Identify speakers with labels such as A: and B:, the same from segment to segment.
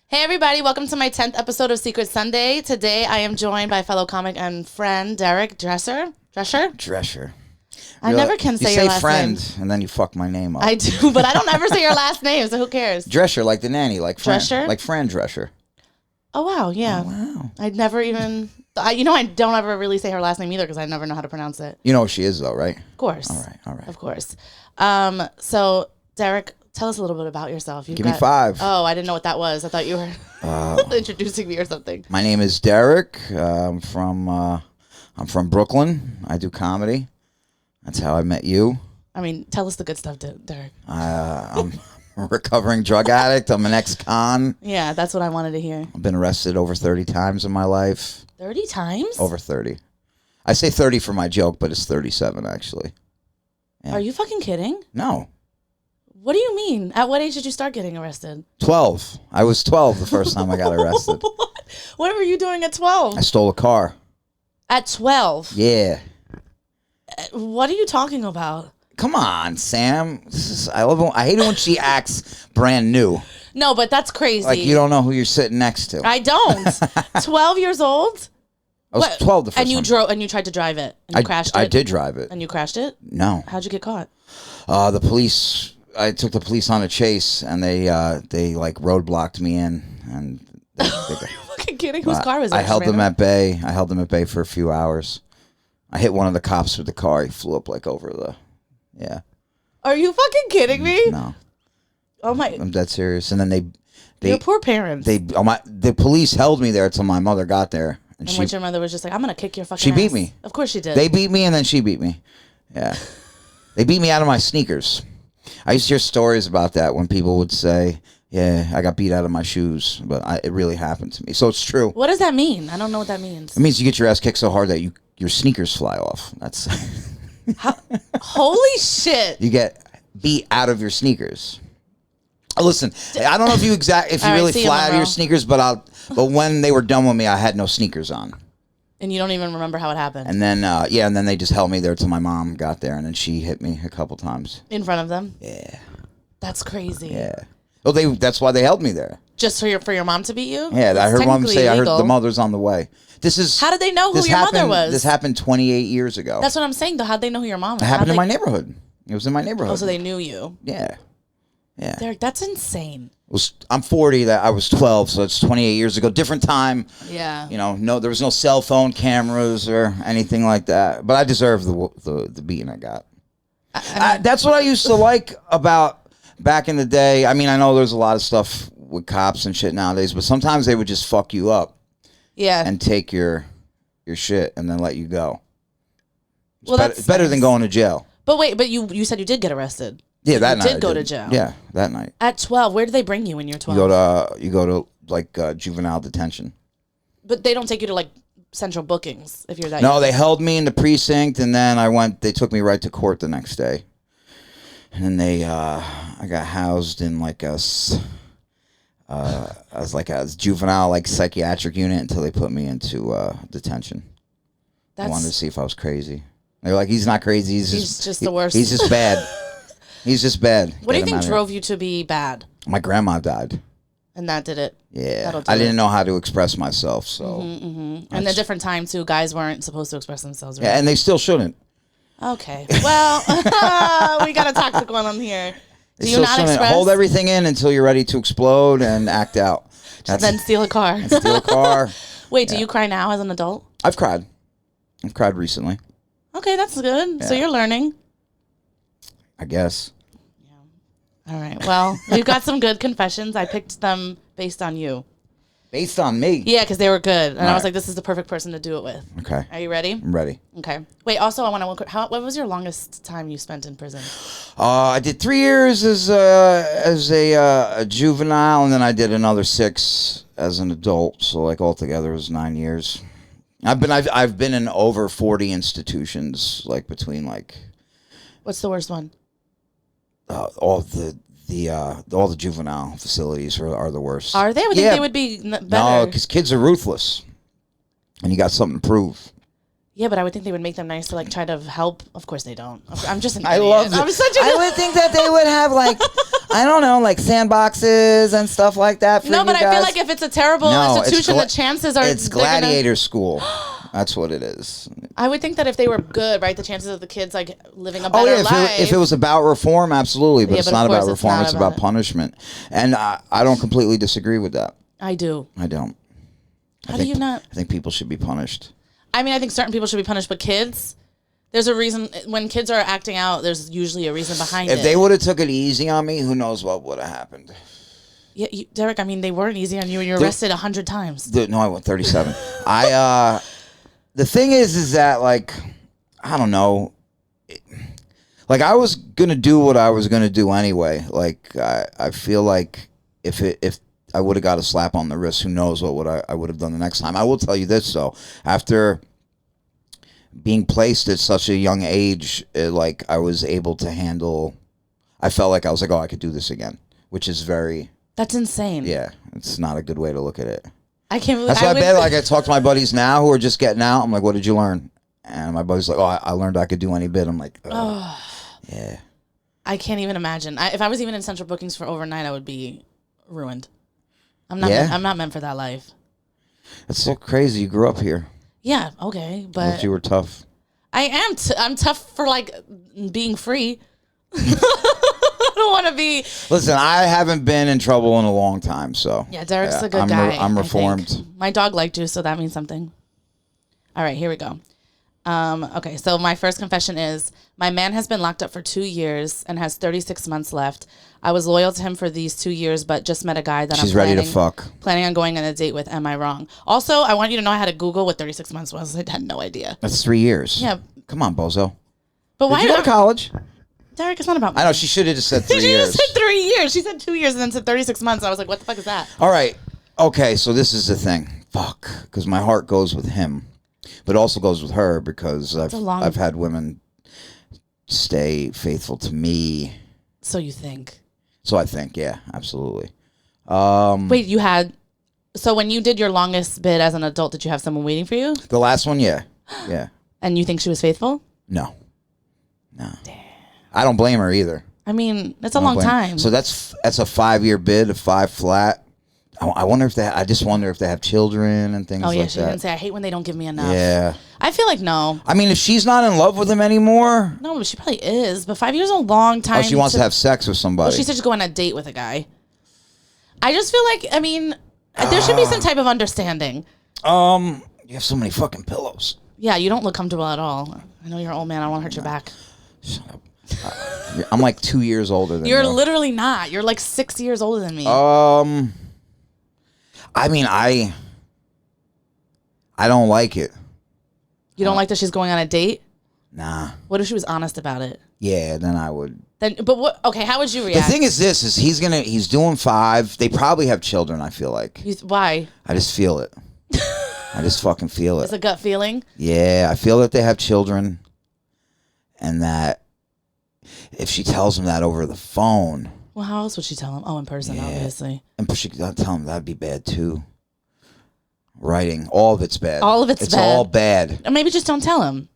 A: Hey everybody, welcome to my 10th episode of Secret Sunday. Today I am joined by fellow comic and friend Derek Drescher.
B: Drescher.
A: I never can say your last
B: friend,
A: name.
B: and then you fuck my name up.
A: I do, but I don't ever say your last name, so who cares?
B: Drescher, like the nanny, like Fran,
A: Drescher?
B: like Fran Drescher.
A: Oh wow, yeah.
B: Oh, wow.
A: I'd never even. I don't ever really say her last name either because I never know how to pronounce it.
B: You know who she is, though, right?
A: Of course.
B: All right.
A: Of course. So Derek, tell us a little bit about yourself.
B: Give me 5.
A: Oh, I didn't know what that was. I thought you were introducing me or something.
B: My name is Derek. I'm from Brooklyn. I do comedy. That's how I met you.
A: I mean, tell us the good stuff, Derek.
B: I'm a recovering drug addict. I'm an ex-con.
A: Yeah, that's what I wanted to hear.
B: I've been arrested over 30 times in my life.
A: 30 times?
B: Over 30. I say 30 for my joke, but it's 37 actually. Yeah.
A: Are you fucking kidding?
B: No.
A: What do you mean? At what age did you start getting arrested?
B: 12. I was 12 the first time I got arrested.
A: What were you doing at 12?
B: I stole a car.
A: At 12?
B: Yeah.
A: What are you talking about?
B: Come on, Sam. I hate it when she acts brand new.
A: No, but that's crazy.
B: Like you don't know who you're sitting next to.
A: I don't. 12 years old?
B: I was 12 the first
A: and you
B: time.
A: drove and you tried to drive it and you crashed it?
B: I did drive it.
A: And you crashed it?
B: No.
A: How'd you get caught?
B: The police. I took the police on a chase, and they like roadblocked me in, and they
A: Are you fucking kidding? Whose car was it?
B: I held them at bay. I held them at bay for a few hours. I hit one of the cops with the car. He flew up like over the. Yeah.
A: Are you fucking kidding me?
B: No.
A: Oh my!
B: I'm dead serious. And then they
A: Your poor parents.
B: The police held me there until my mother got there,
A: and when your mother was just like, "I'm gonna kick your fucking."
B: She beat
A: ass.
B: me.
A: Of course she did.
B: They beat me, and then she beat me. Yeah. They beat me out of my sneakers. I used to hear stories about that when people would say, "Yeah, I got beat out of my shoes," but it really happened to me. So it's true.
A: What does that mean? I don't know what that means.
B: It means you get your ass kicked so hard that your sneakers fly off. That's.
A: Holy shit!
B: You get beat out of your sneakers. Listen, I don't know if you really fly out of your sneakers, but when they were done with me, I had no sneakers on.
A: And you don't even remember how it happened.
B: And then and then they just held me there till my mom got there, and then she hit me a couple times.
A: In front of them?
B: Yeah.
A: That's crazy.
B: Yeah. Well, that's why they held me there.
A: Just for your mom to beat you?
B: Yeah, I heard mom say, illegal. I heard the mother's on the way.
A: How did they know who your mother was?
B: This happened 28 years ago.
A: That's what I'm saying, though. How'd they know who your mom was?
B: It happened in my neighborhood. It was in my neighborhood.
A: Oh, so they knew you.
B: Yeah. Yeah.
A: Derek, that's insane.
B: I'm 40. I was 12, so it's 28 years ago. Different time.
A: Yeah.
B: There was no cell phone cameras or anything like that. But I deserve the beating I got. That's what I used to like about back in the day. I mean, I know there's a lot of stuff with cops and shit nowadays, but sometimes they would just fuck you up. Yeah. And take your shit and then let you go. It's better than going to jail.
A: But wait, you said you did get arrested.
B: Yeah, that night.
A: You did go to jail.
B: Yeah, that night.
A: At 12, where do they bring you when you're 12?
B: You go to like juvenile detention.
A: But they don't take you to like central bookings if you're that
B: No,
A: young.
B: they held me in the precinct, and then they took me right to court the next day. And then I got housed in like a juvenile like psychiatric unit until they put me into detention. They wanted to see if I was crazy. They were like, he's not crazy. He's
A: just the worst.
B: He's just bad. He's just bad.
A: What do you think drove you to be bad?
B: My grandma died.
A: And that did it.
B: Yeah. I didn't know how to express myself, so.
A: And a different time, too, guys weren't supposed to express themselves, right?
B: Yeah, and they still shouldn't.
A: Okay. Well, we got a toxic one on here. Do you not express?
B: Hold everything in until you're ready to explode and act out.
A: Then steal a car. Wait, do you cry now as an adult?
B: I've cried. I've cried recently.
A: Okay, that's good. Yeah. So you're learning.
B: I guess.
A: Yeah. All right. Well, we've got some good confessions. I picked them based on you.
B: Based on me?
A: Yeah, because they were good. And I was like, this is the perfect person to do it with.
B: Okay.
A: Are you ready?
B: I'm ready.
A: Okay. Wait, also, I want to... What was your longest time you spent in prison?
B: I did 3 years as a juvenile, and then I did another 6 as an adult. So, like, altogether it was 9 years. I've been in over 40 institutions, like, between, like...
A: What's the worst one?
B: All the juvenile facilities are the worst.
A: Are they? I would think they would be better.
B: No, because kids are ruthless, and you got something to prove.
A: Yeah, but I would think they would make them nice to like try to help. Of course they don't. I'm just an
B: I
A: idiot.
B: love it.
A: I'm such a
B: I would think that they would have like I don't know, like sandboxes and stuff like that. For
A: no, but
B: you guys.
A: I feel like if it's a terrible institution, the chances are
B: it's gladiator school. That's what it is.
A: I would think that if they were good, right, the chances of the kids like living a better life.
B: If it was about reform, absolutely, but it's not about reform. It's about punishment, and I don't completely disagree with that.
A: I do.
B: I don't.
A: How do you not?
B: I think people should be punished.
A: I mean, I think certain people should be punished, but kids. There's a reason when kids are acting out. There's usually a reason behind it.
B: If they would have took it easy on me, who knows what would have happened?
A: Yeah, Derek. I mean, they weren't easy on you, and you were arrested 100 times.
B: No, I went 37. The thing is that like, I don't know. Like I was gonna do what I was gonna do anyway. Like I feel like if I would have got a slap on the wrist, who knows what I would have done the next time. I will tell you this though, after being placed at such a young age, like I was able to handle. I felt like I was like, oh, I could do this again, which is very.
A: That's insane.
B: Yeah, it's not a good way to look at it.
A: I can't believe.
B: That's why I bet. Like I talk to my buddies now who are just getting out. I'm like, what did you learn? And my buddy's like, oh, I learned I could do any bit. I'm like, oh, yeah.
A: I can't even imagine. If I was even in central bookings for overnight, I would be ruined. I'm not. I'm not meant for that life.
B: That's so crazy. You grew up here.
A: Yeah, okay, but
B: you were tough.
A: I am. I'm tough for like being free. I don't want to be.
B: Listen, I haven't been in trouble in a long time, so
A: yeah, Derek's a good guy.
B: I'm reformed.
A: My dog liked you, so that means something. All right, here we go. Okay, so my first confession is my man has been locked up for 2 years and has 36 months left. I was loyal to him for these 2 years, but just met a guy that
B: She's ready to fuck.
A: Planning on going on a date with. Am I wrong? Also, I want you to know I had to Google what 36 months was. I had no idea.
B: That's 3 years.
A: Yeah.
B: Come on, bozo.
A: But why
B: did you go to college?
A: Derek, it's not about me.
B: I know, she should have just said 3 years.
A: She just said 3 years. She said 2 years and then said 36 months. I was like, what the fuck is that?
B: All right. Okay, so this is the thing. Fuck. Because my heart goes with him. But it also goes with her because I've had women stay faithful to me.
A: So you think?
B: So I think, yeah, absolutely.
A: Wait, you had... So when you did your longest bid as an adult, did you have someone waiting for you?
B: The last one, yeah. Yeah.
A: And you think she was faithful?
B: No. Damn. I don't blame her either.
A: I mean, that's a long time.
B: So that's a 5-year bid, a 5 flat. I wonder if I just wonder if they have children and things like that. Oh, yeah,
A: she didn't say, I hate when they don't give me enough.
B: Yeah.
A: I feel like no.
B: I mean, if she's not in love with him anymore.
A: No, but she probably is. But 5 years is a long time.
B: Oh, she wants to have sex with somebody.
A: Well, she said she's going on a date with a guy. I just feel like, I mean, there should be some type of understanding.
B: You have so many fucking pillows.
A: Yeah, you don't look comfortable at all. I know you're an old man. I don't want to hurt your back.
B: Shut up. I'm like 2 years older than you.
A: You're literally not. You're like 6 years older than me.
B: I mean, I don't like it.
A: You don't like that she's going on a date?
B: Nah.
A: What if she was honest about it?
B: Yeah, then I would.
A: But what? Okay, how would you react?
B: The thing is this, he's doing 5. They probably have children, I feel like.
A: Why?
B: I just feel it. I just fucking feel it.
A: It's a gut feeling?
B: Yeah, I feel that they have children. And that if she tells him that over the phone.
A: Well, how else would she tell him? Oh, in person, obviously.
B: And she could tell him that'd be bad too. Writing, all of it's bad.
A: All of it's bad.
B: It's all bad.
A: Or maybe just don't tell him.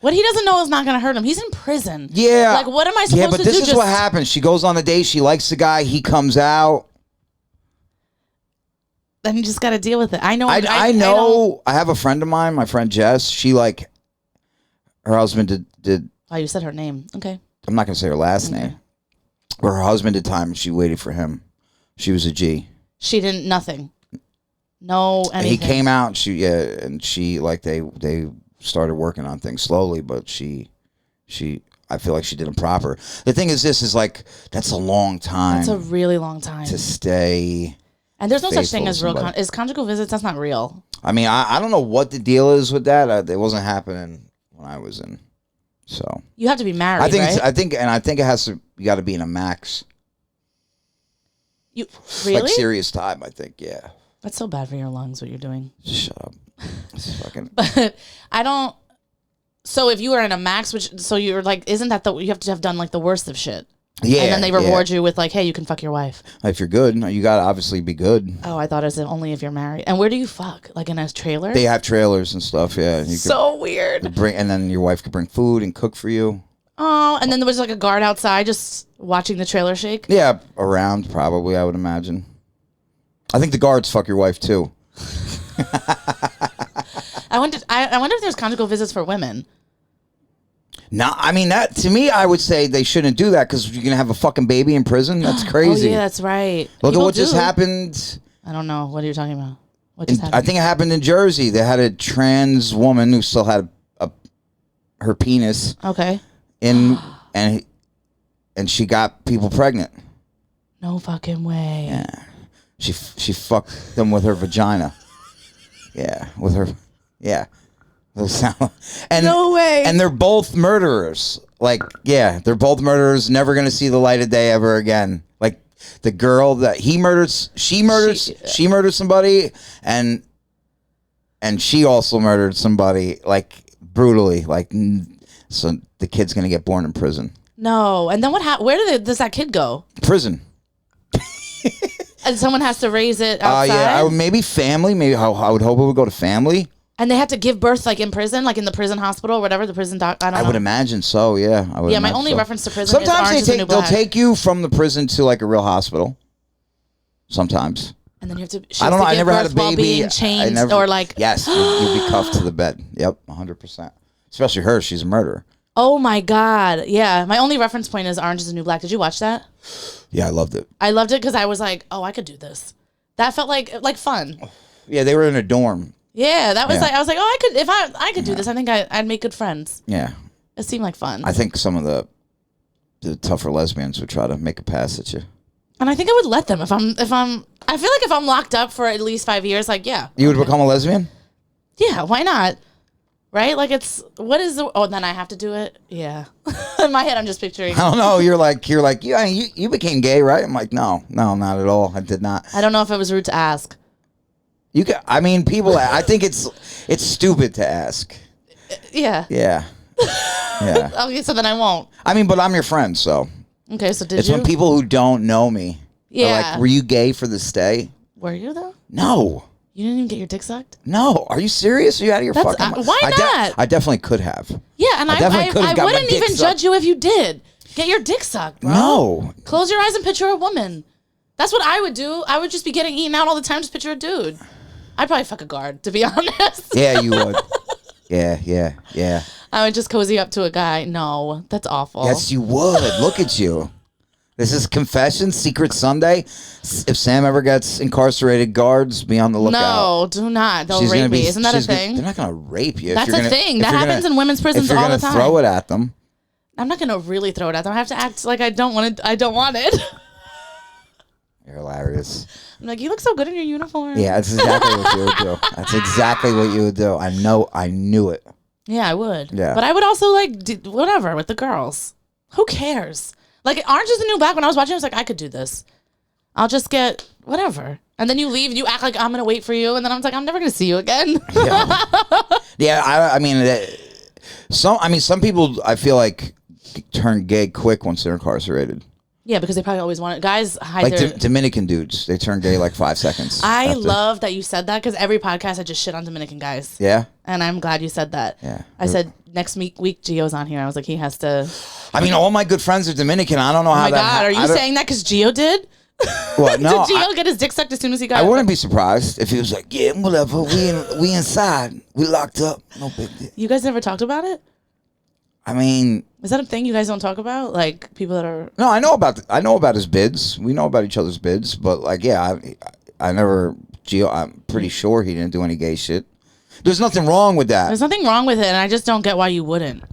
A: What he doesn't know is not going to hurt him. He's in prison.
B: Yeah.
A: Like, what am I supposed to do?
B: Yeah, but this is what happens. She goes on a date. She likes the guy. He comes out.
A: Then you just got to deal with it. I know.
B: I know. I have a friend of mine, my friend Jess. She like, her husband did.
A: Oh, you said her name. Okay.
B: I'm not going to say her last name. But her husband did time and she waited for him. She was a G.
A: She didn't, nothing. No, anything.
B: He came out and she like they started working on things slowly, but she I feel like she did them proper. The thing is this is like that's a long time.
A: That's a really long time
B: to stay.
A: And there's no such thing as real is conjugal visits. That's not real.
B: I mean, I don't know what the deal is with that. It wasn't happening when I was in. So
A: you have to be married.
B: I think it has to. You got to be in a max.
A: You really?
B: Like serious time. I think. Yeah.
A: That's so bad for your lungs. What you're doing?
B: Shut up. It's fucking.
A: But I don't. So if you were in a max, so you're like, isn't that you have to have done like the worst of shit?
B: Yeah.
A: And then they reward you with like, hey, you can fuck your wife.
B: If you're good, you gotta obviously be good.
A: Oh, I thought it was only if you're married. And where do you fuck? Like in a trailer?
B: They have trailers and stuff. Yeah.
A: So weird.
B: And then your wife could bring food and cook for you.
A: Oh, and then there was like a guard outside just watching the trailer shake?
B: Yeah, around probably, I would imagine. I think the guards fuck your wife too.
A: I wonder if there's conjugal visits for women.
B: No, I mean, that to me, I would say they shouldn't do that because you're going to have a fucking baby in prison. That's crazy.
A: Oh, yeah, that's right.
B: Look at what just happened.
A: I don't know. What are you talking about? What just happened?
B: I think it happened in Jersey. They had a trans woman who still had her penis.
A: Okay.
B: And she got people pregnant.
A: No fucking way.
B: Yeah. She fucked them with her vagina. Yeah, with her. Yeah. And,
A: no way.
B: And they're both murderers. Like, yeah, they're both murderers. Never gonna see the light of day ever again. Like the girl that she murdered somebody, and she also murdered somebody, like brutally. Like, so the kid's gonna get born in prison.
A: No, and then what happened? Where does that kid go?
B: Prison.
A: And someone has to raise it outside?
B: Yeah, maybe family. Maybe I would hope it would go to family.
A: And they have to give birth like in prison, like in the prison hospital or whatever, the prison doc. I don't know.
B: I would imagine so, yeah.
A: My only reference to prison is
B: sometimes
A: Orange is the New Black.
B: they'll take you from the prison to like a real hospital. Sometimes.
A: And then you have to.
B: I don't know. I never had a baby.
A: While being chained or like.
B: Yes, you'd be cuffed to the bed. Yep, 100%. Especially her. She's a murderer.
A: Oh my God. Yeah. My only reference point is Orange is the New Black. Did you watch that?
B: Yeah, I loved it.
A: I loved it because I was like, oh, I could do this. That felt like fun.
B: Yeah, they were in a dorm.
A: Yeah, that was like, I was like, oh, I could, if I could do this, I think I'd make good friends.
B: Yeah.
A: It seemed like fun.
B: I think some of the tougher lesbians would try to make a pass at you.
A: And I think I would let them I feel like if I'm locked up for at least 5 years, like, yeah.
B: You would become a lesbian?
A: Yeah, why not? Right? Like then I have to do it? Yeah. In my head, I'm just picturing.
B: I don't know. You're like, yeah, you became gay, right? I'm like, no, not at all. I did not.
A: I don't know if it was rude to ask.
B: People, I think it's stupid to ask.
A: Yeah.
B: Yeah. Yeah.
A: Okay, so then I won't.
B: But I'm your friend, so.
A: Okay, so
B: it's when people who don't know me are like, were you gay for the stay?
A: Were you, though?
B: No.
A: You didn't even get your dick sucked?
B: No. Are you serious? Are you out of your fucking mind?
A: Why not?
B: I definitely could have.
A: Yeah, and I wouldn't even judge you if you did. Get your dick sucked, bro.
B: No.
A: Close your eyes and picture a woman. That's what I would do. I would just be getting eaten out all the time, just picture a dude. I'd probably fuck a guard, to be honest.
B: Yeah, you would. Yeah.
A: I would just cozy up to a guy. No, that's awful.
B: Yes, you would. Look at you. This is Confession, Secret Sunday. If Sam ever gets incarcerated, guards, be on the lookout.
A: No, do not. They'll rape me. Isn't that a thing?
B: They're not going to rape you.
A: That's a thing. That happens in women's prisons all the time.
B: Throw it at them.
A: I'm not going to really throw it at them. I have to act like I don't want it. I don't want it.
B: You're hilarious.
A: I'm like, you look so good in your uniform.
B: Yeah, that's exactly what you would do. That's exactly what you would do. I knew it.
A: Yeah, I would.
B: Yeah.
A: But I would also whatever with the girls. Who cares? Like Orange is the New Black, when I was watching, I was like, I could do this. I'll just get whatever. And then you leave, you act like I'm going to wait for you. And then I'm like, I'm never going to see you again.
B: Yeah. Some people, I feel like, turn gay quick once they're incarcerated.
A: Yeah, because they probably always want it. Guys hide their...
B: Dominican dudes, they turn gay like 5 seconds.
A: I love that you said that because every podcast I just shit on Dominican guys.
B: Yeah?
A: And I'm glad you said that.
B: Yeah.
A: I said next week Gio's on here. I was like, he has to...
B: all my good friends are Dominican. I don't know how that...
A: Oh my God, are you saying that because Gio did?
B: What? No.
A: Did Gio get his dick sucked as soon as he got...
B: I wouldn't be surprised if he was like, yeah, whatever. We inside. We locked up. No big deal.
A: You guys never talked about it? Is that a thing you guys don't talk about? Like people that are...
B: No, I know about his bids. We know about each other's bids, but like, yeah, I never... Gio, I'm pretty sure he didn't do any gay shit. There's nothing wrong with that.
A: There's nothing wrong with it, and I just don't get why you wouldn't.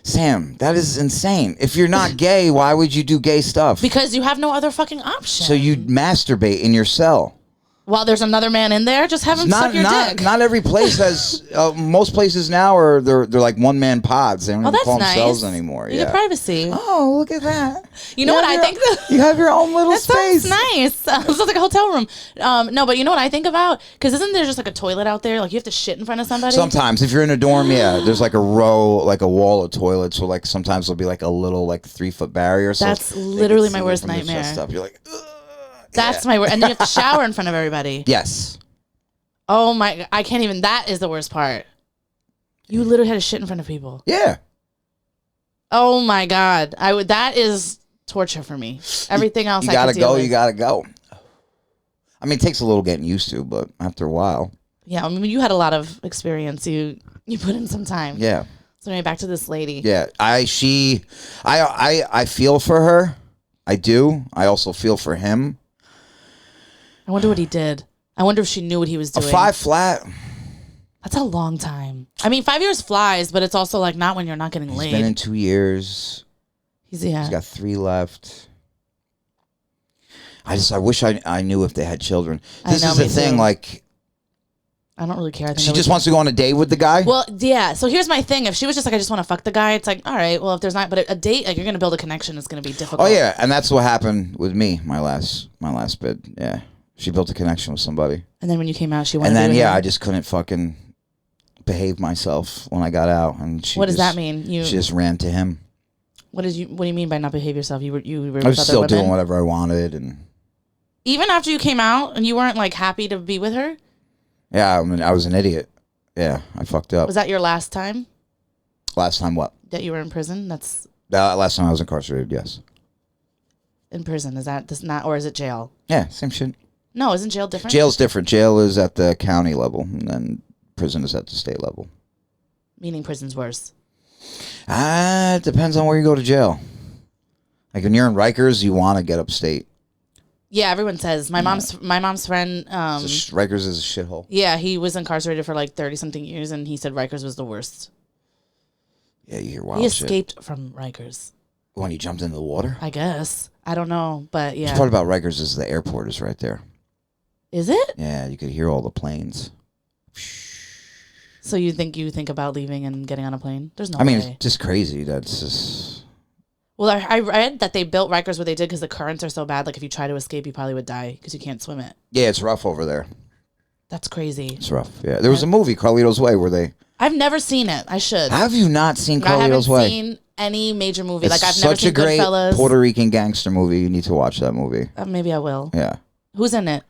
B: Sam, that is insane. If you're not gay, why would you do gay stuff?
A: Because you have no other fucking option.
B: So you'd masturbate in your cell.
A: While there's another man in there, just have him suck your dick.
B: Not every place has. Most places now are they're like one man pods. They don't even call themselves anymore.
A: You get privacy.
B: Oh, look at that.
A: You know what I think?
B: You have your own little space.
A: Sounds nice. Sounds like a hotel room. No, but you know what I think about? Because isn't there just like a toilet out there? Like you have to shit in front of somebody.
B: Sometimes, if you're in a dorm, yeah, there's like a row, like a wall of toilets. So like sometimes there'll be like a little like 3-foot barrier. So
A: that's literally my worst nightmare.
B: You're like. Ugh.
A: That's my word. And then you have to shower in front of everybody.
B: Yes.
A: Oh my, I can't even, that is the worst part. You literally had to shit in front of people.
B: Yeah.
A: Oh my God. That is torture for me. Everything else
B: You
A: I
B: gotta
A: could deal
B: go.
A: with.
B: You gotta go. I mean, it takes a little getting used to, but after a while.
A: Yeah, I mean, you had a lot of experience. You put in some time.
B: Yeah.
A: So anyway, back to this lady.
B: Yeah. I feel for her. I do. I also feel for him.
A: I wonder what he did. I wonder if she knew what he was doing.
B: A 5 flat.
A: That's a long time. I mean, 5 years flies, but it's also like not when you're not getting laid.
B: He's been in 2 years.
A: He's
B: got 3 left. I wish I knew if they had children. This is the thing, like,
A: I don't really care. I think
B: she just wants to go on a date with the guy?
A: Well, yeah. So here's my thing. If she was just like, I just want to fuck the guy, it's like, all right, well, if there's not, but a date, like, you're going to build a connection, it's going to be difficult.
B: Oh, yeah. And that's what happened with me, my last bid. Yeah. She built a connection with somebody.
A: And then when you came out, she wanted
B: And then,
A: to
B: I just couldn't fucking behave myself when I got out. And
A: what does that mean?
B: She just ran to him.
A: What do you mean by not behave yourself? You were
B: I was still doing whatever I wanted. And
A: even after you came out and you weren't like happy to be with her?
B: Yeah, I mean, I was an idiot. Yeah, I fucked up.
A: Was that your last time?
B: Last time what?
A: That you were in prison?
B: Last time I was incarcerated, yes.
A: In prison, is that not, or is it jail?
B: Yeah, same shit.
A: No, isn't jail different?
B: Jail's different. Jail is at the county level, and then prison is at the state level.
A: Meaning prison's worse?
B: It depends on where you go to jail. Like when you're in Rikers, you want to get upstate.
A: Yeah, everyone says. My mom's friend.
B: Rikers is a shithole.
A: Yeah, he was incarcerated for like 30-something years, and he said Rikers was the worst.
B: Yeah, you hear wild
A: He
B: shit.
A: escaped from Rikers.
B: When he jumped into the water?
A: I guess. I don't know, but yeah.
B: The part about Rikers is the airport is right there.
A: Is it?
B: Yeah, you could hear all the planes.
A: So you think about leaving and getting on a plane? There's no way.
B: I mean, it's just crazy. That's just...
A: Well, I read that they built Rikers where they did because the currents are so bad. Like, if you try to escape, you probably would die because you can't swim it.
B: Yeah, it's rough over there.
A: That's crazy.
B: It's rough. Yeah, there was a movie, Carlito's Way, where they...
A: I've never seen it. I should.
B: Have you not seen Carlito's Way?
A: I haven't seen any major movie.
B: It's
A: like, I've never seen
B: such a great
A: Goodfellas.
B: Puerto Rican gangster movie. You need to watch that movie.
A: Maybe I will.
B: Yeah.
A: Who's in it?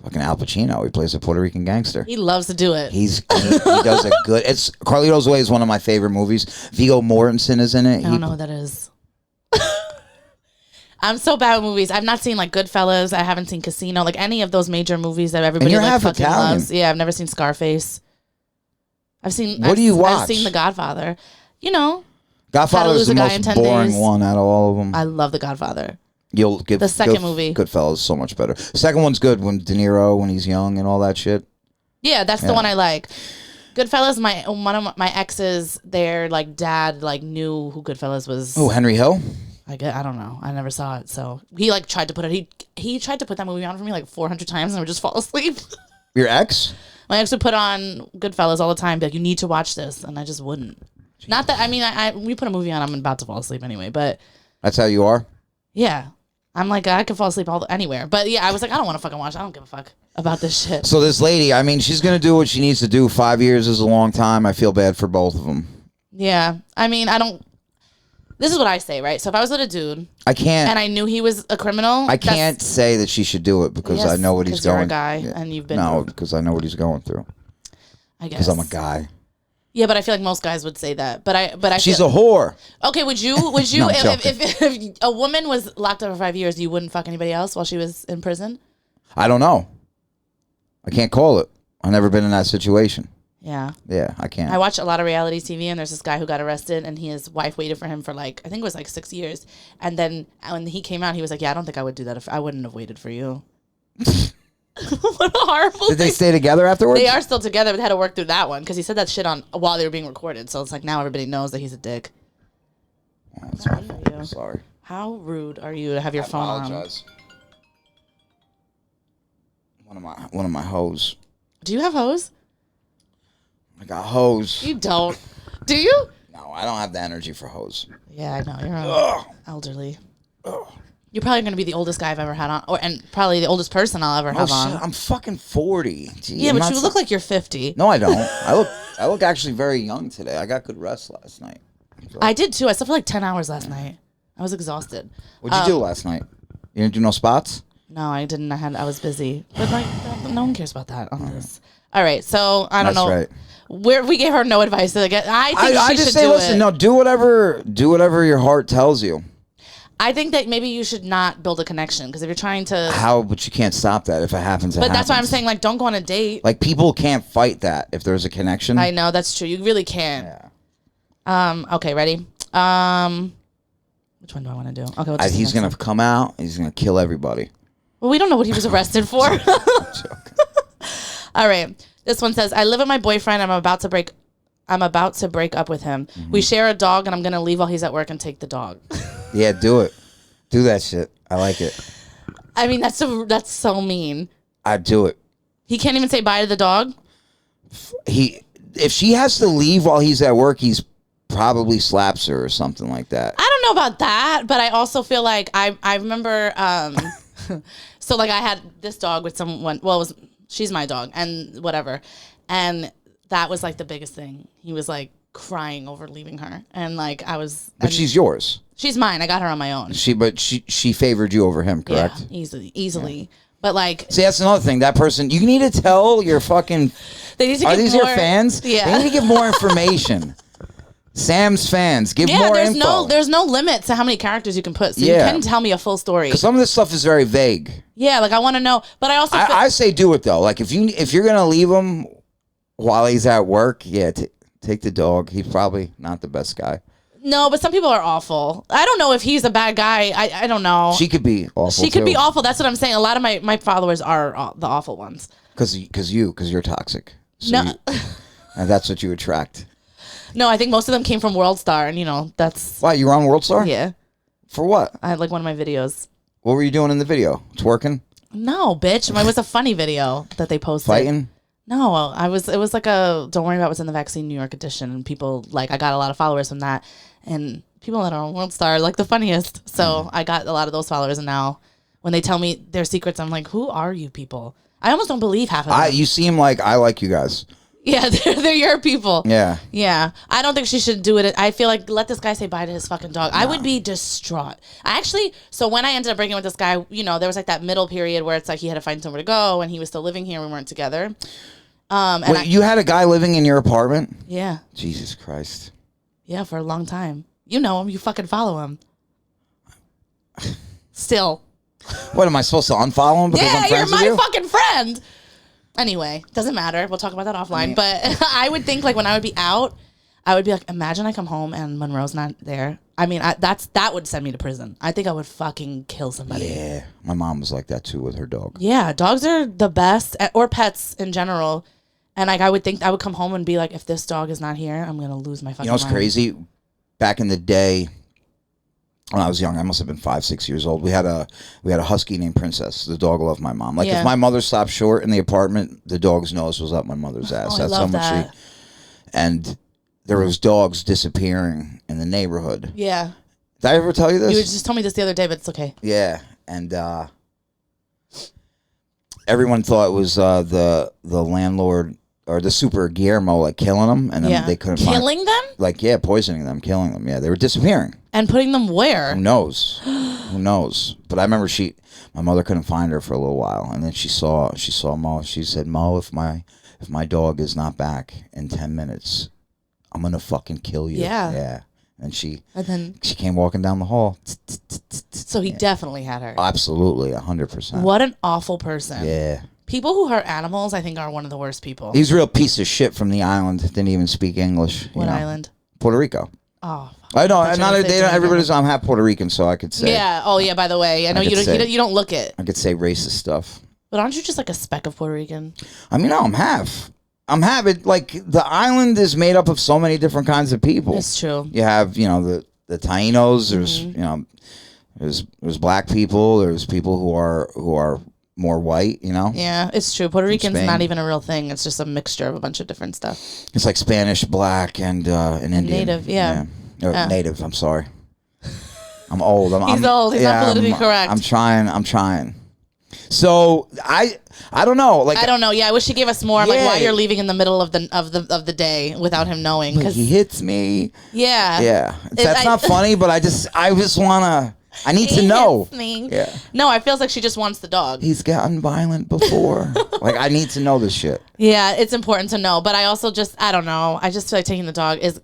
B: Fucking Al Pacino. He plays a Puerto Rican gangster.
A: He loves to do it.
B: He does a good... Carlito's Way is one of my favorite movies. Viggo Mortensen is in it.
A: I don't know what that is. I'm so bad with movies. I've not seen like Goodfellas. I haven't seen Casino. Like any of those major movies that everybody like fucking loves. Yeah, I've never seen Scarface. I've seen.
B: What do you watch?
A: I've seen The Godfather. You know,
B: Godfather is the most boring one out of all of them.
A: I love The Godfather.
B: You'll give
A: the second movie.
B: Goodfellas so much better. Second one's good when De Niro when he's young and all that shit.
A: Yeah, that's the one I like. Goodfellas. One of my exes, their like dad like knew who Goodfellas was.
B: Oh, Henry Hill.
A: I don't know. I never saw it, so he like tried to put it. He tried to put that movie on for me like 400 times, and I would just fall asleep.
B: Your ex?
A: My ex would put on Goodfellas all the time, be like, "You need to watch this," and I just wouldn't. Jeez. Not that I mean, we put a movie on, I'm about to fall asleep anyway. But
B: that's how you are.
A: Yeah, I'm like I could fall asleep anywhere. But yeah, I was like, I don't want to fucking watch. I don't give a fuck about this shit.
B: So this lady, I mean, she's gonna do what she needs to do. 5 years is a long time. I feel bad for both of them.
A: Yeah, I mean, I don't. This is what I say, right? So if I was with a dude,
B: I can't,
A: and I knew he was a criminal,
B: I can't say that she should do it because I know what he's going.
A: You're a guy, and you've been
B: because I know what he's going through.
A: I guess
B: because I'm a guy.
A: Yeah, but I feel like most guys would say that. But I.
B: She's a whore.
A: Okay, would you? No, if a woman was locked up for 5 years, you wouldn't fuck anybody else while she was in prison?
B: I don't know. I can't call it. I've never been in that situation.
A: Yeah.
B: Yeah, I can't.
A: I watch a lot of reality TV, and there's this guy who got arrested, and his wife waited for him for like, I think it was like 6 years. And then when he came out, he was like, yeah, I don't think I would do that. I wouldn't have waited for you. What a horrible
B: Did they stay together afterwards?
A: They are still together, but they had to work through that one because he said that shit on while they were being recorded. So it's like now everybody knows that he's a dick.
B: Oh, that's my fault. I'm sorry.
A: How rude are you to have your phone on? I apologize.
B: One of my hoes.
A: Do you have hoes?
B: I got hoes.
A: You don't. Do you?
B: No, I don't have the energy for hoes.
A: Yeah, I know. You're elderly. Ugh. You're probably going to be the oldest guy I've ever had on, and probably the oldest person I'll ever have on.
B: I'm fucking 40. Gee,
A: yeah, but you look like you're 50.
B: No, I don't. I look actually very young today. I got good rest last night. So.
A: I did too. I slept for like 10 hours last night. I was exhausted.
B: What'd you do last night? You didn't do no spots?
A: No, I didn't. I was busy. But like No one cares about that on this. All right, so I don't know.
B: Right.
A: We gave her no advice. I think
B: I
A: she
B: just
A: should
B: say,
A: do
B: listen,
A: it.
B: no, do whatever your heart tells you.
A: I think that maybe you should not build a connection because if you're trying to...
B: But you can't stop that if it happens.
A: But that's why I'm saying, like, don't go on a date.
B: Like, people can't fight that if there's a connection.
A: I know, that's true. You really can't.
B: Yeah.
A: Okay, ready? Which one do I want to do? Okay,
B: he's going to come out. He's going to kill everybody.
A: Well, we don't know what he was arrested for. All right. This one says, I live with my boyfriend. I'm about to break up with him. Mm-hmm. We share a dog, and I'm going to leave while he's at work and take the dog.
B: Yeah, do it. Do that shit. I like it.
A: I mean, that's so mean.
B: I'd do it.
A: He can't even say bye to the dog?
B: If she has to leave while he's at work, he's probably slaps her or something like that.
A: I don't know about that, but I also feel like I remember so like I had this dog with someone, she's my dog and whatever. And that was like the biggest thing. He was like crying over leaving her. And like
B: But she's yours.
A: She's mine. I got her on my own.
B: She favored you over him, correct?
A: Yeah, easily. Yeah. But like,
B: see, that's another thing. That person, you need to tell your fucking.
A: They need to
B: are
A: give
B: these
A: more,
B: your fans?
A: Yeah.
B: They need to give more information. Sam's fans, give more info.
A: There's no limit to how many characters you can put. So you can tell me a full story.
B: Because some of this stuff is very vague.
A: Yeah, like I want to know. But I also
B: I say do it though. Like if you're gonna leave him while he's at work, take the dog. He's probably not the best guy.
A: No, but some people are awful. I don't know if he's a bad guy. I don't know.
B: She could be awful.
A: She could be awful. That's what I'm saying. A lot of my followers are the awful ones.
B: Because you're toxic. So
A: no,
B: and that's what you attract.
A: No, I think most of them came from World Star, and that's.
B: Wow, you were on World Star?
A: Yeah.
B: For what?
A: I had like one of my videos.
B: What were you doing in the video? Twerking?
A: No, bitch. It was a funny video that they posted.
B: Fighting?
A: No, it was like a Don't Worry About What's in the Vaccine New York edition, and people I got a lot of followers from that, and people that are on World Star are like the funniest. So I got a lot of those followers, and now when they tell me their secrets, I'm like, who are you people? I almost don't believe half of them.
B: You seem like I like you guys.
A: Yeah, they're your people.
B: Yeah.
A: Yeah. I don't think she should do it. I feel like let this guy say bye to his fucking dog. I would be distraught. So when I ended up breaking with this guy, there was like that middle period where it's like he had to find somewhere to go and he was still living here. We weren't together.
B: Wait, you had a guy living in your apartment?
A: Yeah.
B: Jesus Christ.
A: Yeah, for a long time. You know him. You fucking follow him. Still.
B: What, am I supposed to unfollow him because I'm friends with you?
A: You're my fucking friend. Anyway, doesn't matter. We'll talk about that offline. But I would think like when I would be out, I would be like, imagine I come home and Monroe's not there. I mean, that would send me to prison. I think I would fucking kill somebody.
B: Yeah. My mom was like that too with her dog.
A: Yeah. Dogs are the best, or pets in general. And like I would think I would come home and be like, if this dog is not here, I'm going to lose my fucking mind.
B: What's crazy? Back in the day, when I was young, I must have been 5, 6 years old. We had a husky named Princess. The dog loved my mom. Like if my mother stopped short in the apartment, the dog's nose was up my mother's ass.
A: That's how much
B: and there was dogs disappearing in the neighborhood.
A: Yeah.
B: Did I ever tell you this?
A: You just told me this the other day, but it's okay.
B: Yeah, and everyone thought it was the landlord or the super Guillermo like killing them, and then they couldn't
A: killing them.
B: Like poisoning them, killing them. Yeah, they were disappearing.
A: And putting them where?
B: Who knows? Who knows? But I remember my mother couldn't find her for a little while, and then she saw Mo. She said, Mo, if my dog is not back in 10 minutes, I'm gonna fucking kill you.
A: Yeah.
B: Yeah. And then she came walking down the hall.
A: So he definitely had her.
B: Absolutely, 100%.
A: What an awful person.
B: Yeah.
A: People who hurt animals, I think, are one of the worst people.
B: He's a real piece of shit from the island. Didn't even speak English.
A: What island?
B: Puerto Rico.
A: Oh.
B: I know. Everybody's I'm half Puerto Rican, so I could say.
A: Yeah. Oh, yeah. By the way, I know you don't look it.
B: I could say racist stuff.
A: But aren't you just like a speck of Puerto Rican?
B: I mean, no, I'm half. It. Like the island is made up of so many different kinds of people.
A: It's true.
B: You have the Tainos. There's there's black people. There's people who are more white.
A: Yeah, it's true. Puerto Rican's not even a real thing. It's just a mixture of a bunch of different stuff.
B: It's like Spanish, black, and Indian.
A: Native. Yeah.
B: Native. I'm sorry. I'm old.
A: He's old. He's not politically correct.
B: I'm trying. So I don't know. Like
A: I don't know. Yeah, I wish he gave us more. Like why you're leaving in the middle of the day without him knowing?
B: Because he hits me.
A: Yeah.
B: Yeah. That's not funny, but I just wanna. I need to know.
A: Yeah. No, I feels like she just wants the dog.
B: He's gotten violent before. Like, I need to know this shit.
A: Yeah, it's important to know. But I also I don't know. I just feel like taking the dog is...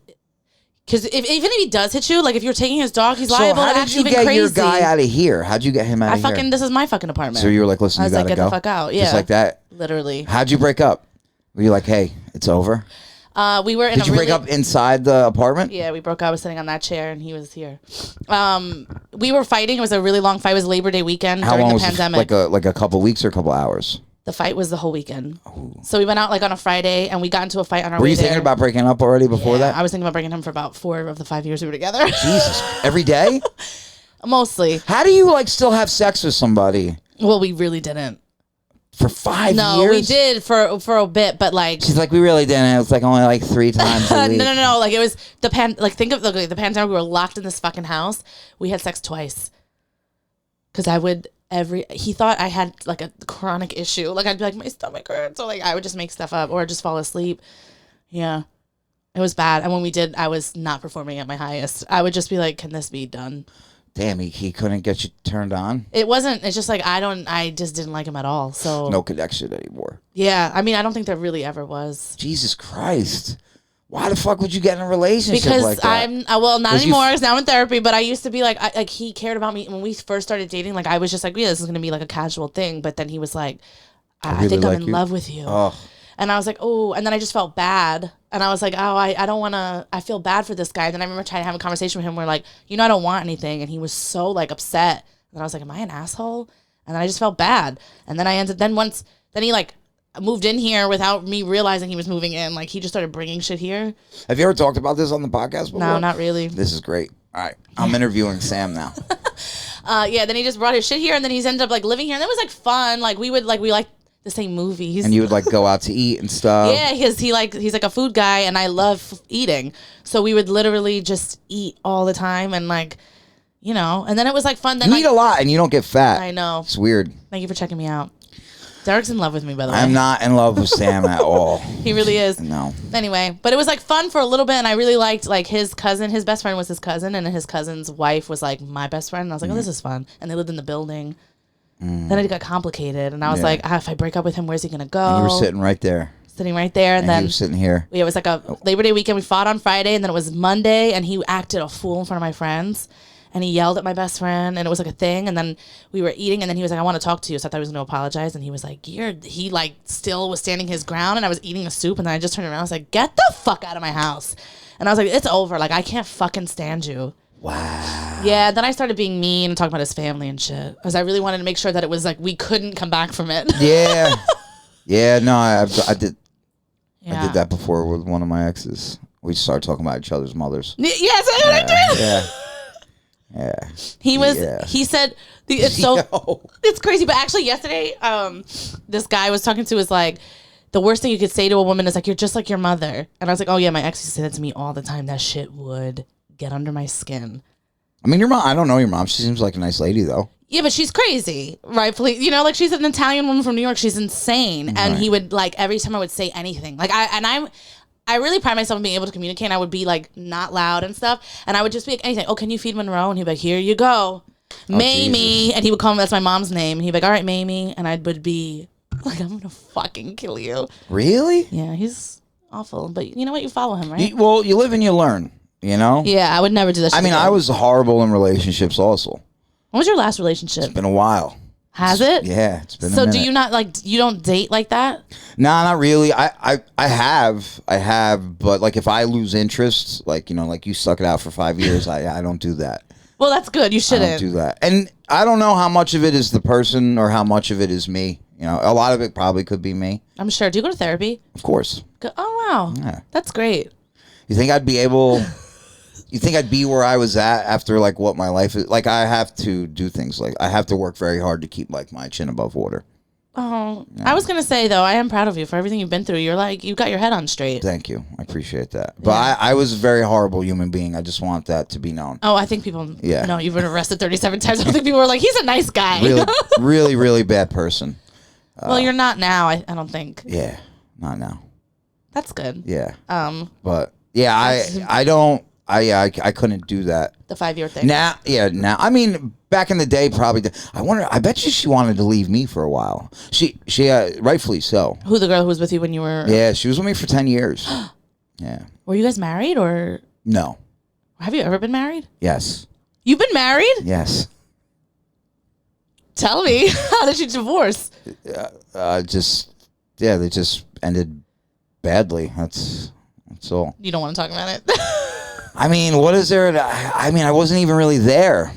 A: Because even if he does hit you, like if you're taking his dog, he's liable to act even crazy. So how did you get your guy
B: out of here? How'd you get him out of here?
A: This is my fucking apartment.
B: So you were like, listen, you gotta
A: get the fuck out. Yeah.
B: Just like that?
A: Literally.
B: How'd you break up? Were you like, hey, it's over?
A: We were in
B: Did you break up inside the apartment?
A: Yeah, we broke up. I was sitting on that chair and he was here. We were fighting. It was a really long fight. It was Labor Day weekend during the pandemic.
B: Like a couple weeks or a couple hours?
A: The fight was the whole weekend. Oh. So we went out like on a Friday and we got into a fight on our way
B: there. Were you thinking about breaking up already before that?
A: I was thinking about breaking him for about 4 of the 5 years we were together.
B: Jesus. Every day?
A: Mostly.
B: How do you like still have sex with somebody?
A: Well, we really didn't.
B: For 5 years?
A: No, we did for a bit, but like...
B: She's like, we really didn't. It was like only like 3 times a week.
A: No. Like it was think of the pandemic. We were locked in this fucking house. We had sex twice. Because I would... he thought I had like a chronic issue. Like I'd be like, my stomach hurts. So like I would just make stuff up or just fall asleep. Yeah. It was bad. And when we did, I was not performing at my highest. I would just be like, can this be done?
B: Damn, he couldn't get you turned on?
A: It's just like, I just didn't like him at all. So
B: no connection anymore.
A: Yeah. I mean, I don't think there really ever was.
B: Jesus Christ. Why the fuck would you get in a relationship like that?
A: Because not anymore, because now I'm in therapy, but I used to be like, he cared about me. When we first started dating, like, I was just like, yeah, this is going to be like a casual thing. But then he was like, I think I'm in love with you. Oh. And I was like, oh, and then I just felt bad. And I was like, oh, I don't want to, I feel bad for this guy. And then I remember trying to have a conversation with him where like, I don't want anything. And he was so like upset. And I was like, am I an asshole? And then I just felt bad. And then then he like, moved in here without me realizing he was moving in. Like he just started bringing shit here.
B: Have you ever talked about this on the podcast before?
A: No, not really.
B: This is great. All right, I'm interviewing Sam now.
A: Then he just brought his shit here, and then he's ended up like living here, and it was like fun. Like we like the same movies,
B: and you would like go out to eat and stuff.
A: Yeah, he's like a food guy, and I love eating, so we would literally just eat all the time, and like. And then it was like fun. Then
B: you eat a lot, and you don't get fat.
A: I know.
B: It's weird.
A: Thank you for checking me out. Derek's in love with me, by the way.
B: I'm not in love with Sam at all.
A: He really is.
B: No.
A: Anyway, but it was like fun for a little bit, and I really liked like his cousin. His best friend was his cousin, and his cousin's wife was like my best friend. And I was like, oh, this is fun. And they lived in the building. Then it got complicated, and I was like, if I break up with him, where's he gonna go?
B: And you were sitting right there.
A: Sitting right there, and then
B: he was sitting here.
A: Yeah, it was like a Labor Day weekend. We fought on Friday, and then it was Monday, and he acted a fool in front of my friends. And he yelled at my best friend, and it was like a thing. And then we were eating, and then he was like, I want to talk to you. So I thought he was going to apologize. And he was like, he like still was standing his ground. And I was eating a soup, and then I just turned around. I was like, get the fuck out of my house. And I was like, it's over. Like, I can't fucking stand you.
B: Wow.
A: Yeah, then I started being mean and talking about his family and shit. Because I really wanted to make sure that it was like we couldn't come back from it.
B: Yeah. Yeah, no, I did. Yeah. I did that before with one of my exes. We started talking about each other's mothers.
A: Yes, that's what I did.
B: Yeah. Yeah.
A: He said it's so it's crazy, but actually yesterday this guy I was talking to was like, the worst thing you could say to a woman is like, you're just like your mother. And I was like, oh yeah, my ex used to say that to me all the time. That shit would get under my skin.
B: I mean, your mom, I don't know your mom. She seems like a nice lady though.
A: Yeah, but she's crazy, rightfully. Like she's an Italian woman from New York. She's insane. Right. And he would like every time I would say anything. Like I really pride myself on being able to communicate. And I would be like not loud and stuff. And I would just be like anything. Oh, can you feed Monroe? And he'd be like, here you go. Mamie. And he would call me, that's my mom's name. And he'd be like, all right, Mamie. And I would be like, I'm going to fucking kill you.
B: Really?
A: Yeah, he's awful. But you know what? You follow him, right?
B: Well, you live and you learn, Yeah,
A: I would never do that shit again.
B: I was horrible in relationships also.
A: What was your last relationship?
B: It's been a while.
A: Has it?
B: Yeah, it's been a
A: minute. So do you not you don't date like that?
B: Nah, not really. I have, but like if I lose interest, like you stuck it out for 5 years, I don't do that.
A: Well, that's good. You shouldn't.
B: I don't do that. And I don't know how much of it is the person or how much of it is me. A lot of it probably could be me.
A: I'm sure. Do you go to therapy?
B: Of course.
A: Oh wow. Yeah. That's great.
B: You think I'd be able You think I'd be where I was at after like what my life is? Like I have to do things like I have to work very hard to keep like my chin above water.
A: Oh, yeah. I was going to say though, I am proud of you for everything you've been through. You're like, you got your head on straight.
B: Thank you. I appreciate that. But yeah. I was a very horrible human being. I just want that to be known.
A: Oh, I think people know you've been arrested 37 times. I don't think people were like, he's a nice guy.
B: Really, really bad person.
A: Well, you're not now. I don't think.
B: Yeah, not now.
A: That's good.
B: Yeah. But yeah, I don't. I couldn't do that.
A: The 5-year thing.
B: Now, I mean, back in the day, probably. I bet you she wanted to leave me for a while. She rightfully so.
A: Who, the girl who was with you when you were?
B: Yeah, she was with me for 10 years. Yeah.
A: Were you guys married or?
B: No.
A: Have you ever been married?
B: Yes.
A: You've been married?
B: Yes.
A: Tell me, how did you divorce?
B: They just ended badly. That's all.
A: You don't want to talk about it?
B: I mean, what is there? I wasn't even really there.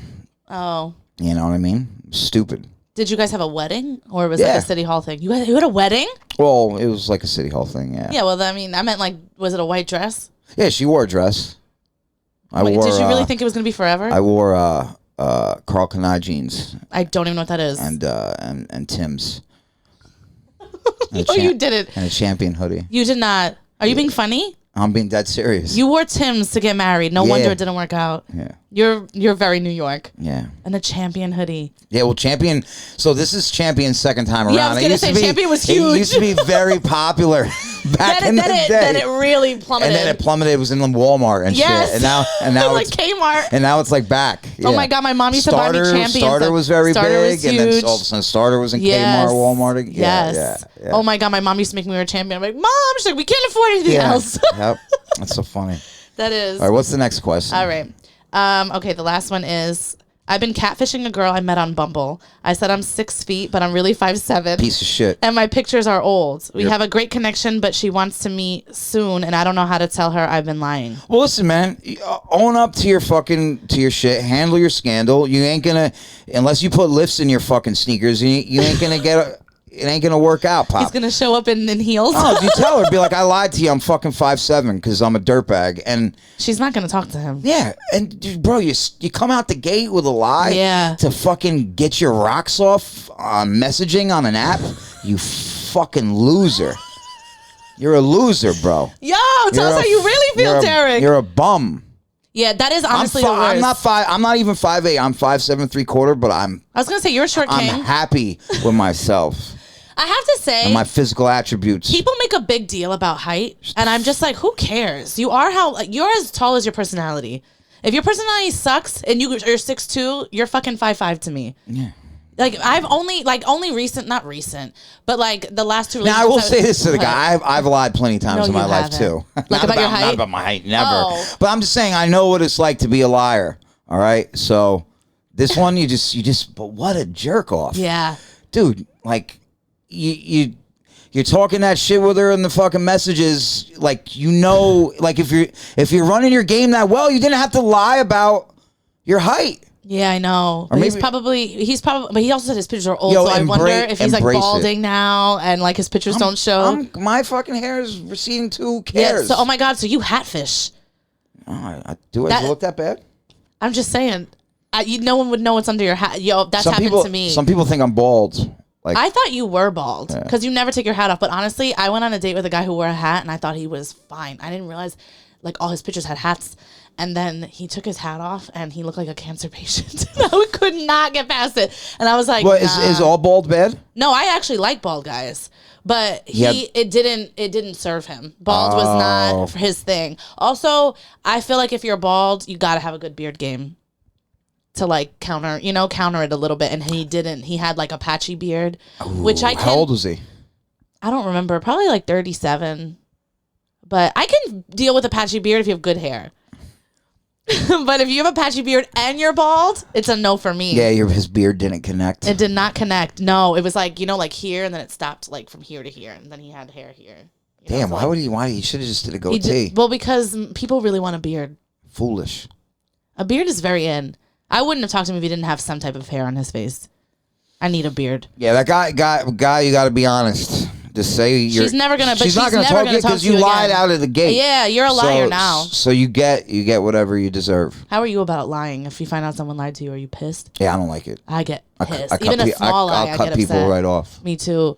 A: Oh.
B: You know what I mean? Stupid.
A: Did you guys have a wedding, or was it a city hall thing? You had a wedding?
B: Well, it was like a city hall thing, yeah.
A: Yeah, well, I mean, I meant like, was it a white dress?
B: Yeah, she wore a dress.
A: Did you really think it was going to be forever?
B: I wore Carl Kanai jeans.
A: I don't even know what that is.
B: And Tim's.
A: You did it.
B: And a Champion hoodie.
A: You did not. Are you being funny?
B: I'm being dead serious.
A: You wore Tim's to get married. No wonder it didn't work out.
B: Yeah.
A: You're very New York.
B: Yeah.
A: And a Champion hoodie.
B: Yeah, well, Champion. So this is Champion's second time around.
A: Yeah, I was going to say Champion was huge.
B: It used to be very popular back in the day.
A: Then it really plummeted.
B: And then it plummeted. It was in Walmart and shit. And now
A: like
B: it's
A: Kmart.
B: And now it's like back. Yeah.
A: Oh my God, my mom used to buy me Champion.
B: Starter was very big, and then all of a sudden Starter was in Kmart, Walmart.
A: Yes. Yeah. Oh my God, my mom used to make me wear Champion. I'm like, Mom, she's like, we can't afford anything else.
B: Yep. That's so funny.
A: That is.
B: All right, what's the next question?
A: All right. Okay, the last one is, I've been catfishing a girl I met on Bumble. I said I'm 6 feet, but I'm really 5'7".
B: Piece of shit.
A: And my pictures are old. We have a great connection, but she wants to meet soon, and I don't know how to tell her I've been lying.
B: Well, listen, man. Own up to your shit. Handle your scandal. You ain't gonna, unless you put lifts in your fucking sneakers, you ain't gonna get it ain't gonna work out, Pop.
A: He's gonna show up in heels.
B: Oh, you tell her, be like, I lied to you. I'm fucking 5'7" because I'm a dirtbag, and
A: she's not gonna talk to him.
B: Yeah, and bro, you come out the gate with a lie.
A: Yeah.
B: To fucking get your rocks off on messaging on an app. You fucking loser. You're a loser, bro.
A: Yo, tell us how you really feel, Derek.
B: You're a bum.
A: Yeah, that is honestly the worst.
B: I'm not even 5'8". I'm 5'7" 3/4", but I was
A: gonna say you're a short king.
B: I'm happy with myself.
A: I have to say,
B: and my physical attributes.
A: People make a big deal about height, and I'm just like, who cares? You're as tall as your personality. If your personality sucks and you're 6'2", you're fucking 5'5" to me.
B: Yeah.
A: Like I've only not recent, but like the last 2.
B: Now I will say this to the guy: I've lied plenty of times in my life too.
A: Like about your height?
B: Not about my height, never. Oh. But I'm just saying, I know what it's like to be a liar. All right, so this one, you just. But what a jerk off!
A: Yeah,
B: dude. Like you're talking that shit with her in the fucking messages. Like like if you're running your game that well, you didn't have to lie about your height.
A: Yeah, I know. But he's probably, but he also said his pictures are old, so I wonder if he's like balding now and like his pictures don't show.
B: My fucking hair is receding too. Who cares?
A: Yeah, so, oh my God, so you hatfish.
B: Do I look that bad?
A: I'm just saying, no one would know what's under your hat. Yo, that's happened to me.
B: Some people think I'm bald. Like,
A: I thought you were bald because you never take your hat off. But honestly, I went on a date with a guy who wore a hat and I thought he was fine. I didn't realize like all his pictures had hats. And then he took his hat off, and he looked like a cancer patient. I could not get past it. And I was like,
B: "What is all bald bad?"
A: No, I actually like bald guys, but it didn't serve him. Bald was not his thing. Also, I feel like if you're bald, you got to have a good beard game to like counter it a little bit. And he didn't. He had like a patchy beard, which I can.
B: How old was he?
A: I don't remember. Probably like 37. But I can deal with a patchy beard if you have good hair. But if you have a patchy beard and you're bald, it's a no for me.
B: Yeah, his beard didn't connect.
A: It did not connect. No, it was like, like here, and then it stopped like from here to here, and then he had hair here.
B: Damn, why would he? Why he should have just did a goatee?
A: Well, because people really want a beard.
B: Foolish.
A: A beard is very in. I wouldn't have talked to him if he didn't have some type of hair on his face. I need a beard.
B: Yeah, that guy, you got to be honest. Just say
A: she's never gonna. But she's
B: not gonna talk to you because you lied
A: again.
B: out of the gate.
A: Yeah, you're a liar now.
B: So you get whatever you deserve.
A: How are you about lying? If you find out someone lied to you, are you pissed?
B: Yeah, I don't like it.
A: I get pissed. Even a small lie,
B: I'll cut people right off.
A: Me too.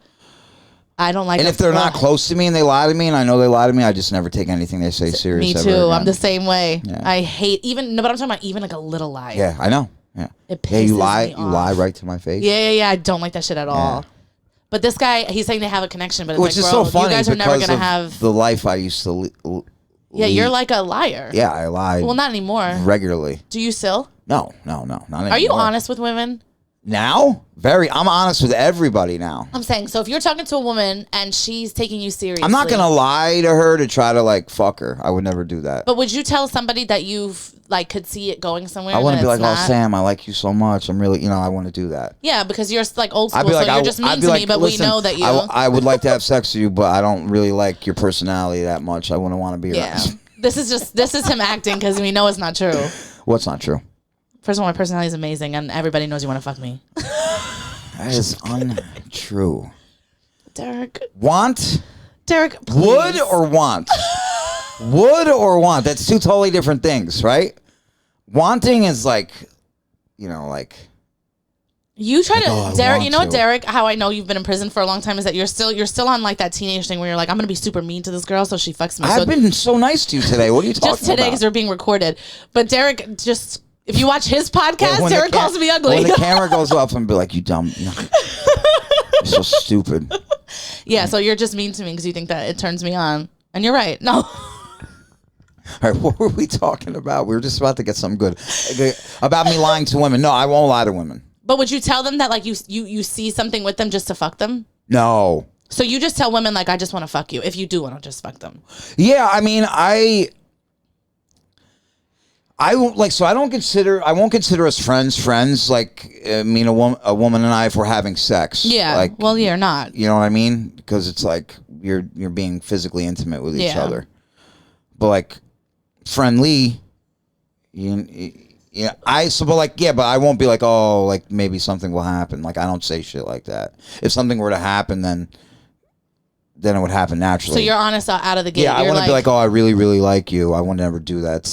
A: I don't like.
B: And if they're not close to me and they lie to me, and I know they lie to me, I just never take anything they say serious.
A: Me too. I'm the same way.
B: Yeah.
A: I hate but I'm talking about even like a little lie.
B: Yeah, I know. Yeah.
A: It pisses
B: you lie.
A: me off.
B: You lie right to my face.
A: Yeah. I don't like that shit at all. But this guy, he's saying they have a connection, but it's
B: which
A: like,
B: is
A: bro,
B: so funny.
A: You guys are never gonna have
B: the life I used to
A: Yeah, you're like a liar.
B: Yeah, I lie.
A: Well, not anymore.
B: Regularly.
A: Do you still?
B: No, not anymore.
A: Are you honest with women?
B: Now? I'm honest with everybody now.
A: I'm saying, so if you're talking to a woman and she's taking you seriously.
B: I'm not going to lie to her to try to like fuck her. I would never do that.
A: But would you tell somebody that you've like could see it going somewhere?
B: I wouldn't be like, oh, Sam, I like you so much. I'm really, I want to do that.
A: Yeah, because you're like old school, so you're just mean to me, but we know that you.
B: I would like to have sex with you, but I don't really like your personality that much. I wouldn't want to be around.
A: This is him acting because we know it's not true.
B: What's not true?
A: First of all, my personality is amazing, and everybody knows you want to fuck me.
B: That is untrue.
A: Derek.
B: Derek,
A: please.
B: Would or want? Would or want? That's two totally different things, right? Wanting is like, like.
A: You try to, Derek. You know what, Derek? How I know you've been in prison for a long time is that you're still on like that teenage thing where you're like, I'm gonna be super mean to this girl so she fucks me.
B: I've been so nice to you today. What are you talking about?
A: Just today because we're being recorded. But Derek just. If you watch his podcast, Derek calls me ugly.
B: When the camera goes up and be like, you dumb. You're so stupid.
A: Yeah, so you're just mean to me because you think that it turns me on. And you're right. No.
B: All right, what were we talking about? We were just about to get something good. About me lying to women. No, I won't lie to women.
A: But would you tell them that like you see something with them just to fuck them?
B: No.
A: So you just tell women like, I just want to fuck you. If you do want to just fuck them.
B: Yeah, I mean, I won't consider us friends. Like, I mean, a woman and I, if we're having sex.
A: Yeah.
B: Like,
A: well, you're not.
B: You know what I mean? Because it's like you're being physically intimate with each other. But like, friendly. But I won't be like, oh, like maybe something will happen. Like, I don't say shit like that. If something were to happen, then it would happen naturally.
A: So you're honest out of the gate.
B: Yeah, I wouldn't be like, oh, I really, really like you. I would never do that.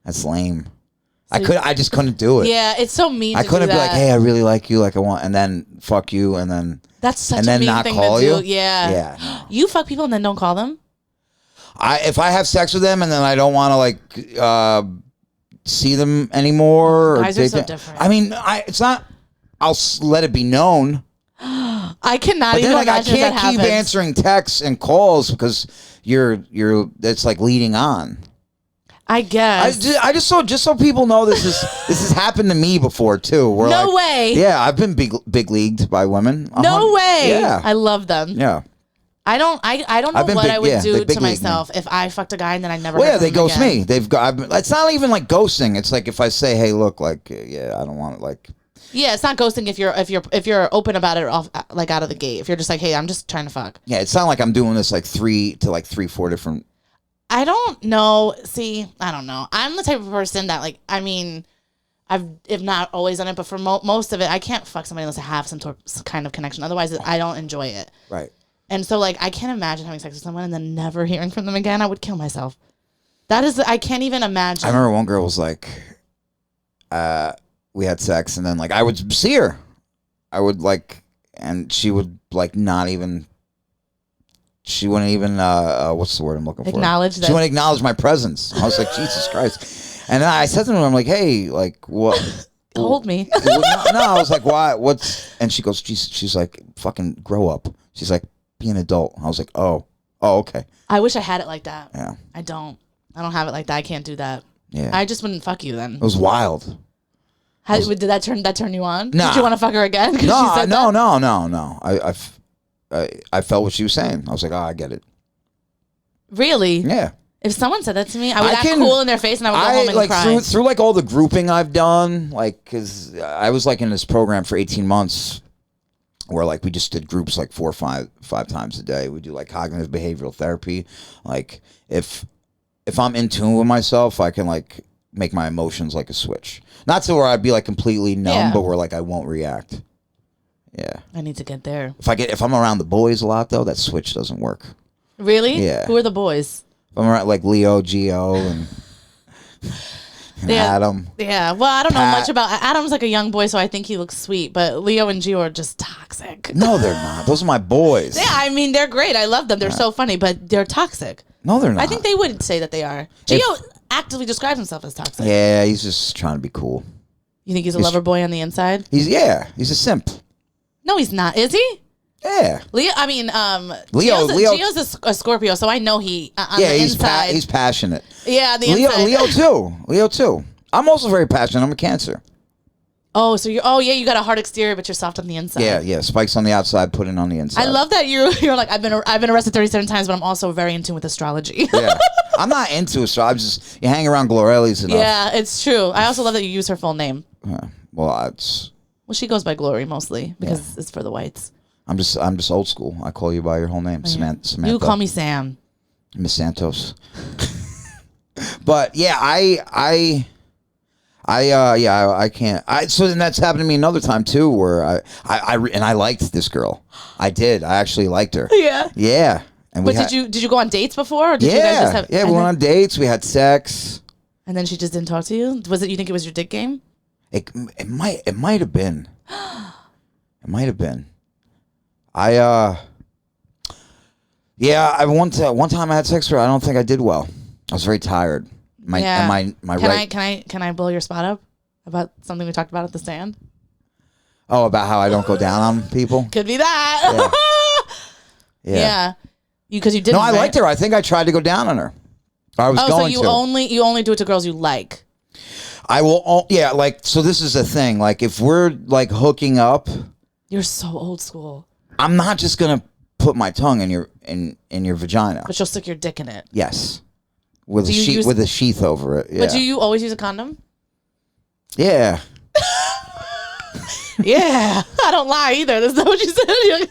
B: That's lame. So I just couldn't do it.
A: Yeah, it's so mean.
B: I couldn't be like, hey, I really like you, like I want, and then fuck you, and then
A: that's such a mean thing to do. Yeah.
B: Yeah.
A: You fuck people and then don't call them.
B: If I have sex with them and then I don't want to like see them anymore.
A: Guys are so different.
B: I mean, it's not. I'll let it be known.
A: I cannot even imagine
B: I can't
A: that
B: keep
A: happens.
B: answering texts and calls because it's like leading on.
A: I guess.
B: I just so people know this has happened to me before too.
A: No way.
B: Yeah, I've been big leagued by women.
A: No way.
B: Yeah,
A: I love them.
B: Yeah.
A: I don't know what I would do to myself if I fucked a guy and then I never.
B: Well, yeah, they ghost me. It's not even like ghosting. It's like if I say, hey, look, like, yeah, I don't want it, like.
A: Yeah, it's not ghosting if you're open about it off like out of the gate. If you're just like, hey, I'm just trying to fuck.
B: Yeah, it's not like I'm doing this like 3 to 4 different.
A: I don't know. See, I don't know. I'm the type of person that like, I mean, I've if not always done it, but for most of it, I can't fuck somebody unless I have some kind of connection. Otherwise, I don't enjoy it.
B: Right.
A: And so like, I can't imagine having sex with someone and then never hearing from them again. I would kill myself. I can't even imagine.
B: I remember one girl was like, we had sex and then like I would see her. I would like, and she would like not even. She wouldn't even, what's the word I'm looking for?
A: Acknowledge that.
B: She wouldn't acknowledge my presence. I was like, Jesus Christ. And then I said to her, I'm like, hey, like, what?
A: Hold me.
B: No, I was like, why? And she goes, she's like, fucking grow up. She's like, be an adult. I was like, oh, okay.
A: I wish I had it like that.
B: Yeah.
A: I don't have it like that. I can't do that.
B: Yeah.
A: I just wouldn't fuck you then.
B: It was wild.
A: Did that turn you on?
B: Nah.
A: Did you want to fuck her again?
B: No. I felt what she was saying. I was like, oh, I get it.
A: Really?
B: Yeah.
A: If someone said that to me, I would act cool in their face and I would go home and
B: like,
A: cry.
B: Through like all the grouping I've done, like, because I was like in this program for 18 months where like we just did groups like 4 or 5 times a day. We do like cognitive behavioral therapy. Like if I'm in tune with myself, I can like make my emotions like a switch. Not to where I'd be like completely numb, but where like I won't react. Yeah.
A: I need to get there.
B: If I'm around the boys a lot though, that switch doesn't work.
A: Really?
B: Yeah.
A: Who are the boys?
B: If I'm around like Leo, Gio, and Adam.
A: Yeah. Well, I don't know much about Adam's like a young boy, so I think he looks sweet, but Leo and Gio are just toxic.
B: No, they're not. Those are my boys.
A: Yeah, I mean they're great. I love them. They're so funny, but they're toxic.
B: No, they're not.
A: I think they would say that they are. Gio actively describes himself as toxic.
B: Yeah, he's just trying to be cool.
A: You think he's a lover boy on the inside?
B: He's a simp.
A: No, he's not. Is he?
B: Yeah.
A: Leo, I mean,
B: Leo-
A: Gio's a Scorpio, so I know he on the inside.
B: He's passionate.
A: Yeah, the inside.
B: Leo too. I'm also very passionate. I'm a Cancer.
A: Oh, so you got a hard exterior, but you're soft on the inside.
B: Yeah. Spikes on the outside, pudding on the inside.
A: I love that you're like I've been arrested 37 times, but I'm also very in tune with astrology.
B: Yeah, I'm not into astrology. You hang around Glorelli's enough.
A: Yeah, it's true. I also love that you use her full name.
B: Well,
A: she goes by Glory mostly because it's for the whites.
B: I'm just old school. I call you by your whole name, Samantha.
A: You call me Sam.
B: Miss Santos. But yeah, I can't. So then that's happened to me another time too, where I liked this girl. I did. I actually liked her.
A: Yeah.
B: Yeah. And
A: but did you go on dates before? Or did you guys just have?
B: Yeah, we went on dates. We had sex.
A: And then she just didn't talk to you. Was it? You think it was your dick game?
B: It might have been. It might have been. One time I had sex with her. I don't think I did well. I was very tired. Can
A: I blow your spot up about something we talked about at the stand?
B: Oh, about how I don't go down on people?
A: Could be that. Yeah. Because you didn't.
B: No, I liked her. I think I tried to go down on her. I was going to.
A: So you only do it to girls you like.
B: I will. Yeah, so this is a thing. Like if we're like hooking up,
A: you're so old school.
B: I'm not just gonna put my tongue in your vagina.
A: But you'll stick your dick in it.
B: Yes. With a sheath over it. Yeah.
A: But do you always use a condom?
B: Yeah.
A: Yeah. I don't lie either. That's not what you said.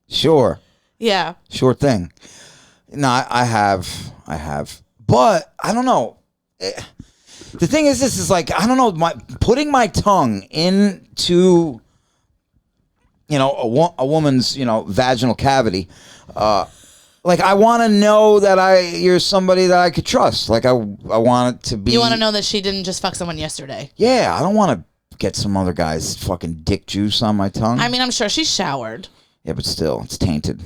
B: Sure.
A: Yeah.
B: Sure thing. No, I have. But I don't know. The thing is, this is like, I don't know, putting my tongue into, a woman's, vaginal cavity, like I want to know that you're somebody that I could trust. Like I want it to be.
A: You want to know that she didn't just fuck someone yesterday.
B: Yeah, I don't want to get some other guy's fucking dick juice on my tongue.
A: I mean, I'm sure she showered.
B: Yeah, but still, it's tainted.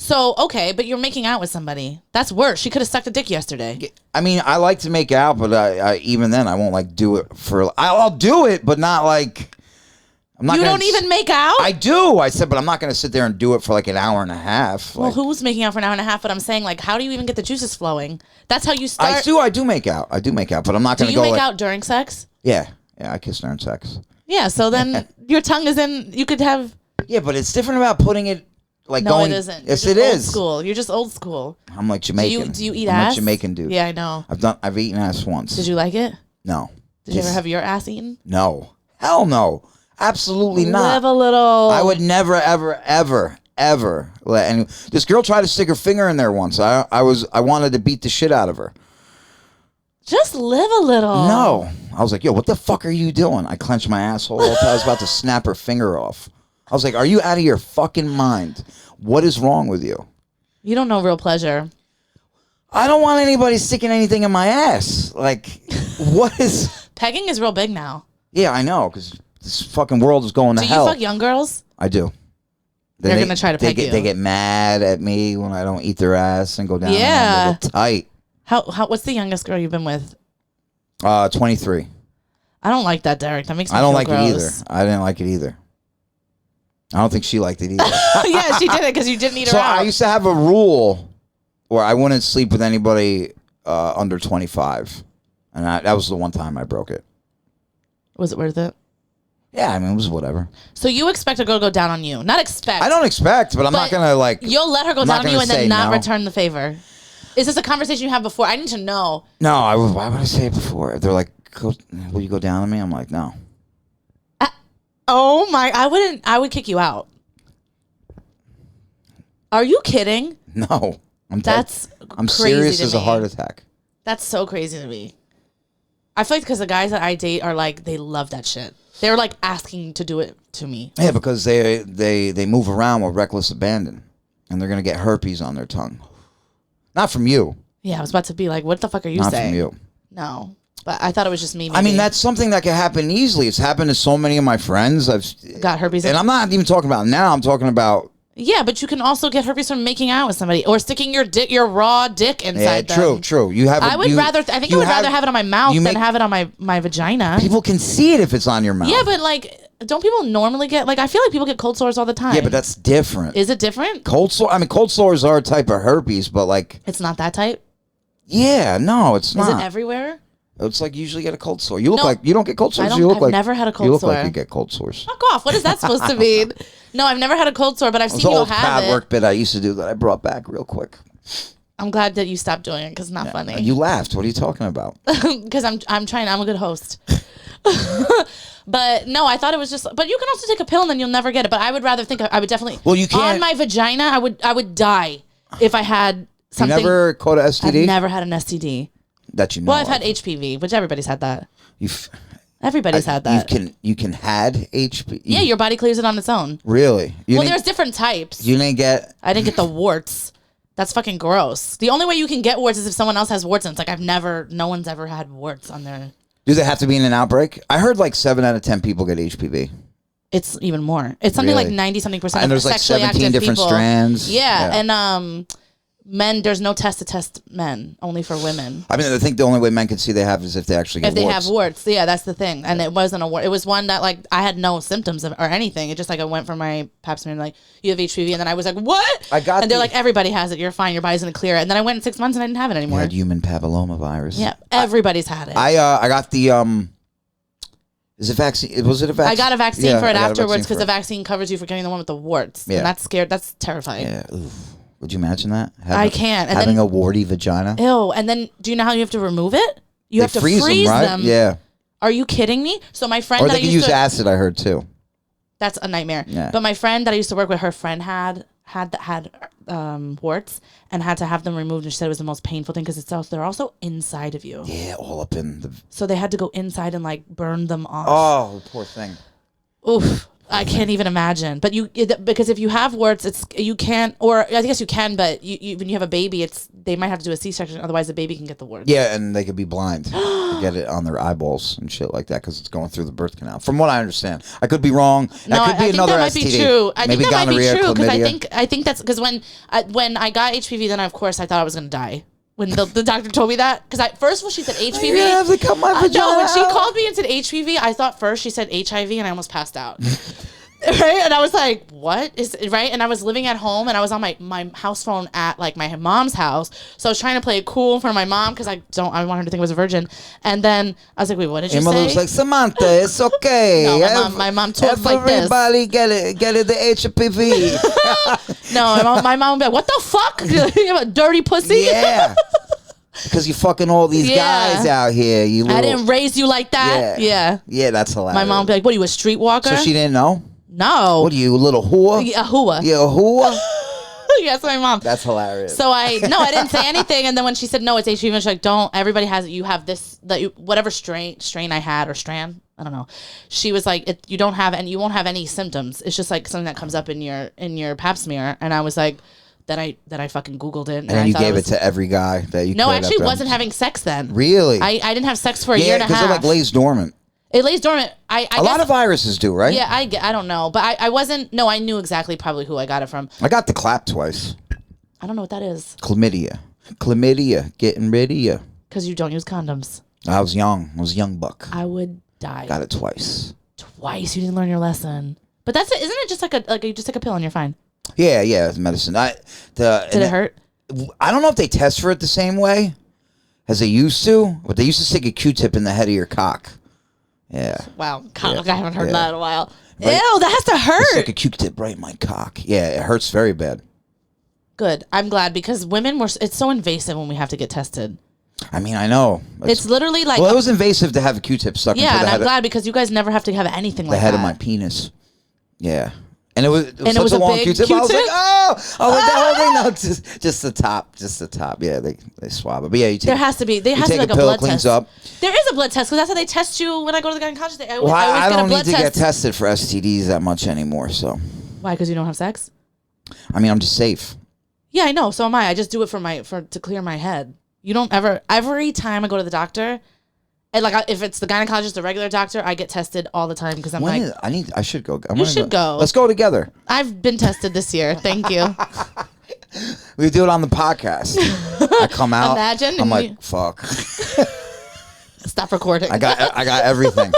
A: So, okay, but you're making out with somebody. That's worse. She could have sucked a dick yesterday.
B: I mean, I like to make out, but I even then, I won't like do it for. I'll do it, but not like. I'm not. You don't
A: even make out?
B: I do. I said, but I'm not going to sit there and do it for like an hour and a half.
A: Well, who's making out for an hour and a half? But I'm saying, like, how do you even get the juices flowing? That's how you start.
B: I do make out. But I'm not going to go.
A: Do you make out during sex?
B: Yeah, I kiss during sex.
A: Yeah, so then your tongue is in. You could have.
B: Yeah, but it's different about putting it. Like
A: no, it isn't.
B: Yes, it is.
A: Old school. You're just old school.
B: I'm like Jamaican.
A: Do you eat
B: I'm
A: ass?
B: like Jamaican dude.
A: Yeah, I know.
B: I've eaten ass once.
A: Did you like it?
B: No.
A: Did you ever have your ass eaten?
B: No. Hell no. Absolutely not.
A: Live a little.
B: I would never, ever let anyone. This girl tried to stick her finger in there once. I wanted to beat the shit out of her.
A: Just live a little.
B: No. I was like, yo, what the fuck are you doing? I clenched my asshole. I was about to snap her finger off. I was like, are you out of your fucking mind? What is wrong with you?
A: You don't know real pleasure.
B: I don't want anybody sticking anything in my ass. Like, what is...
A: Pegging is real big now.
B: Yeah, I know, because this fucking world is going to hell.
A: Do you fuck young girls?
B: I do.
A: They're going to try to peg you.
B: They get mad at me when I don't eat their ass and go down. Yeah. They get tight.
A: What's the youngest girl you've been with?
B: 23.
A: I don't like that, Derek. That makes me
B: I don't like
A: gross.
B: it either. I didn't like it either. I don't think she liked it either.
A: Yeah, she did it because you didn't eat her out.
B: So I used to have a rule where I wouldn't sleep with anybody under 25. And that was the one time I broke it.
A: Was it worth it?
B: Yeah, I mean, it was whatever.
A: So you expect a girl to go down on you. Not expect.
B: I don't expect, but I'm not going to like...
A: You'll let her go down on you and then not return the favor. Is this a conversation you have before? I need to know.
B: No, why would I say it before? They're like, will you go down on me? I'm like, no.
A: Oh my, I would kick you out. Are you kidding?
B: No. I'm
A: serious
B: as a heart attack.
A: That's so crazy to me. I feel like because the guys that I date are like, they love that shit. They're like asking to do it to me.
B: Yeah, because they move around with reckless abandon. And they're going to get herpes on their tongue. Not from you.
A: Yeah, I was about to be like, what the fuck are you saying?
B: Not from you.
A: No. But I thought it was just me. Maybe.
B: I mean, that's something that can happen easily. It's happened to so many of my friends. I've
A: got herpes. And
B: I'm not even talking about now. I'm talking about...
A: Yeah, but you can also get herpes from making out with somebody or sticking your raw dick inside them.
B: True.
A: I would rather have it on my mouth than have it on my vagina.
B: People can see it if it's on your mouth.
A: Yeah, but like don't people normally get, like, I feel like people get cold sores all the time.
B: Yeah, but that's different.
A: Is it different?
B: Cold sores are a type of herpes, but like.
A: It's not that type?
B: Yeah, no, it's not.
A: Is it everywhere?
B: It's like you usually get a cold sore. You look like you don't get cold sores. I've
A: never had a cold sore.
B: You look like you get cold sores.
A: Fuck off. What is that supposed to mean? No, I've never had a cold sore, but I've seen you have it. It's an old crowd
B: work bit I used to do that I brought back real quick.
A: I'm glad that you stopped doing it because it's not funny.
B: You laughed. What are you talking about?
A: Because I'm trying. I'm a good host. But no, I thought it was just. But you can also take a pill and then you'll never get it. But I would rather think I would definitely. Well, you can't. On my vagina, I would die if I had something.
B: You never caught an STD?
A: I've never had an STD.
B: That you know.
A: Well, I've had HPV, which everybody's had that. Everybody's had that.
B: You can had HPV.
A: Yeah, your body clears it on its own.
B: Really?
A: There's different types.
B: You didn't get.
A: I didn't get the warts. That's fucking gross. The only way you can get warts is if someone else has warts, and it's like no one's ever had warts on their.
B: Do they have to be in an outbreak? I heard like 7 out of 10 people get HPV.
A: It's even more. It's something like 90-something%.
B: And there's like 17 different strands.
A: Yeah, and men, there's no test to test men, only for women.
B: I mean, I think the only way men can see they have is if they actually get warts.
A: If they have warts, yeah, that's the thing. And it wasn't a wart. It was one that like I had no symptoms or anything. It just like I went for my pap smear and like you have HPV, and then I was like, what? And they're like, everybody has it. You're fine. Your body's gonna clear it. And then I went in 6 months and I didn't have it anymore.
B: You had human papillomavirus.
A: Yeah, everybody's had it.
B: I got the Is it vaccine? Was it a vaccine?
A: I got a vaccine for it afterwards because the vaccine covers you for getting the one with the warts. Yeah, and that's scary. That's terrifying.
B: Yeah. Oof. Would you imagine that?
A: I can't. And
B: having a warty vagina.
A: Ew. And then, do you know how you have to remove it? You have to freeze them.
B: Yeah.
A: Are you kidding me? So my friend
B: that I used to use acid, I heard too.
A: That's a nightmare. Yeah. But my friend that I used to work with, her friend had warts and had to have them removed, and she said it was the most painful thing because they're also inside of you.
B: Yeah, all up in the.
A: So they had to go inside and like burn them off.
B: Oh, poor thing.
A: Oof. I can't even imagine. But because if you have warts, you can't, or I guess you can, but when you have a baby, they might have to do a C-section, otherwise the baby can get the warts.
B: Yeah, and they could be blind. They get it on their eyeballs and shit like that because it's going through the birth canal. From what I understand, I could be wrong.
A: No,
B: that could be another
A: I think that might
B: STD.
A: be true. I
B: Maybe
A: think that might be true because
B: I
A: think that's because when I got HPV, then of course I thought I was gonna die. When the doctor told me that, because first of all she said HPV.
B: You have to cut my vagina
A: no, when she
B: out.
A: called me and said HPV, I thought first she said HIV, and I almost passed out. Right, and I was like, "What is right?" And I was living at home, and I was on my house phone at like my mom's house, so I was trying to play it cool for my mom because I want her to think I was a virgin. And then I was like, "Wait, what did you say?"
B: Mother was like, "Samantha, it's okay."
A: No, my mom told like this.
B: Everybody get it the HPV.
A: No, my mom would be like, "What the fuck? You have a dirty pussy."
B: Yeah. Because you're fucking all these guys out here.
A: I didn't raise you like that. Yeah.
B: Yeah, that's hilarious.
A: My mom would be like, "What are you, a streetwalker?"
B: So she didn't know?
A: No.
B: What are you, a little whore?
A: A hooah.
B: Yeah, a hooah?
A: Yes, my mom.
B: That's hilarious.
A: So I didn't say anything. And then when she said, no, it's HPV, she's like, don't, everybody has it. You have this, whatever strain I had or strand. I don't know. She was like, you don't have, and you won't have any symptoms. It's just like something that comes up in your pap smear. And I was like, Then I fucking Googled it.
B: And then you gave it to every guy that you
A: No, I actually wasn't having sex then.
B: Really?
A: I didn't have sex for a year and a half.
B: Yeah, because it like lays dormant.
A: It lays dormant. I
B: a lot of viruses do, right?
A: Yeah, I don't know. But I wasn't, no, I knew exactly probably who I got it from.
B: I got the clap twice.
A: I don't know what that is.
B: Chlamydia, getting rid of you.
A: Because you don't use condoms.
B: I was young. I was a young buck.
A: I would die.
B: Got it twice.
A: Twice? You didn't learn your lesson. But that's it. Isn't it just like you just take a pill and you're fine?
B: Yeah, it's medicine. Did
A: it hurt?
B: I don't know if they test for it the same way as they used to, but they used to stick a Q-tip in the head of your cock. Yeah.
A: Wow. Cock. Yeah. I haven't heard that in a while. Right. Ew, that has to hurt.
B: It's like a Q-tip right in my cock. Yeah, it hurts very bad.
A: Good. I'm glad because women it's so invasive when we have to get tested.
B: I mean, I know.
A: It's literally like...
B: Well, it was invasive to have a Q-tip stuck into the head.
A: Yeah, and I'm glad because you guys never have to have anything like that.
B: The head of my penis. Yeah. And it was such a long
A: big
B: Q-tip. I was like, oh, that whole thing. No, just the top. Yeah, they swab it. But yeah,
A: there has to be. They have to like a blood test.
B: Up.
A: There is a blood test because that's how they test you when I go to the gynecologist.
B: I don't need to get tested for STDs that much anymore. So
A: why? Because you don't have sex?
B: I mean, I'm just safe.
A: Yeah, I know. So am I. I just do it to clear my head. You don't ever. Every time I go to the doctor. And like if it's the gynecologist, the regular doctor, I get tested all the time because I'm
B: I should go.
A: You should go.
B: Let's go together.
A: I've been tested this year. Thank you.
B: We do it on the podcast. I come out.
A: Imagine.
B: I'm like, fuck.
A: Stop recording.
B: I got everything.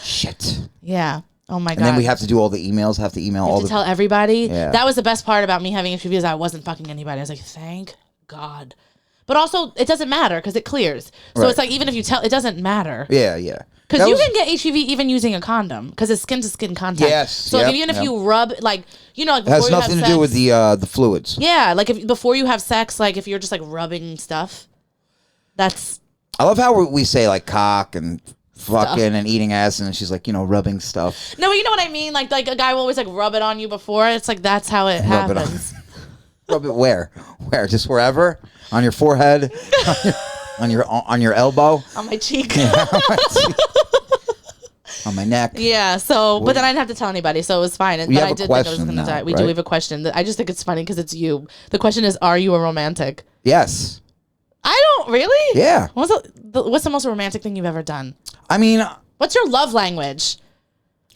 B: Shit.
A: Yeah. Oh my God.
B: And then we have to do all the emails, have to email all the...
A: tell everybody.
B: Yeah.
A: That was the best part about me having HIV is I wasn't fucking anybody. I was like, thank God. But also, it doesn't matter because it clears. So it's like, even if you tell, it doesn't matter.
B: Yeah.
A: Because you can get HIV even using a condom because it's skin to skin contact.
B: Yes.
A: So even if you rub, like, you know, like
B: it has
A: before you
B: nothing
A: have
B: to do
A: sex,
B: with the fluids.
A: Yeah, like if before you have sex, like if you're just like rubbing stuff, that's...
B: I love how we say like cock and fucking and eating ass, and she's like, rubbing stuff.
A: No, but you know what I mean? Like a guy will always like rub it on you before. It's like that's how it happens.
B: Rub it where? Where? Just wherever? On your forehead? on your elbow?
A: On my cheek.
B: Yeah, on my neck.
A: Yeah, so, but then I didn't have to tell anybody, so it was fine. But I did think I was going to die. We do have a question. I just think it's funny because it's you. The question is, are you a romantic?
B: Yes.
A: I don't really?
B: Yeah.
A: What's the most romantic thing you've ever done?
B: I mean...
A: What's your love language?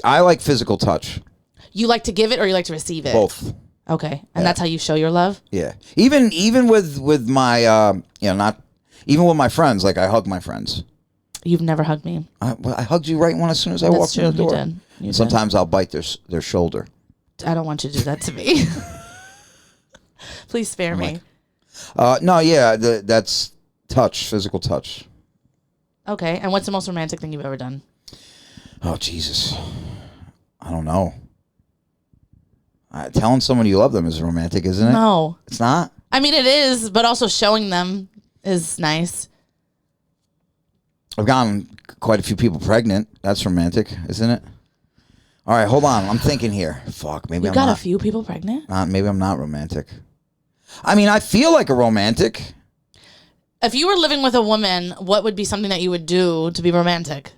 B: I like physical touch.
A: You like to give it or you like to receive it?
B: Both.
A: Okay. And that's how you show your love?
B: Yeah. Even with my, not... Even with my friends, like I hug my friends.
A: You've never hugged me.
B: I hugged you right as soon as I walked in the door.
A: You did.
B: Sometimes I'll bite their shoulder.
A: I don't want you to do that to me. Please spare me.
B: No, yeah, that's touch, physical touch.
A: Okay, and what's the most romantic thing you've ever done?
B: Oh, Jesus. I don't know. Telling someone you love them is romantic, isn't it?
A: No.
B: It's not?
A: I mean, it is, but also showing them is nice.
B: I've gotten quite a few people pregnant. That's romantic, isn't it? All right, hold on. I'm thinking here. Fuck, maybe I'm not.
A: You got a few people pregnant?
B: Maybe I'm not romantic. I mean, I feel like a romantic.
A: If you were living with a woman, what would be something that you would do to be romantic?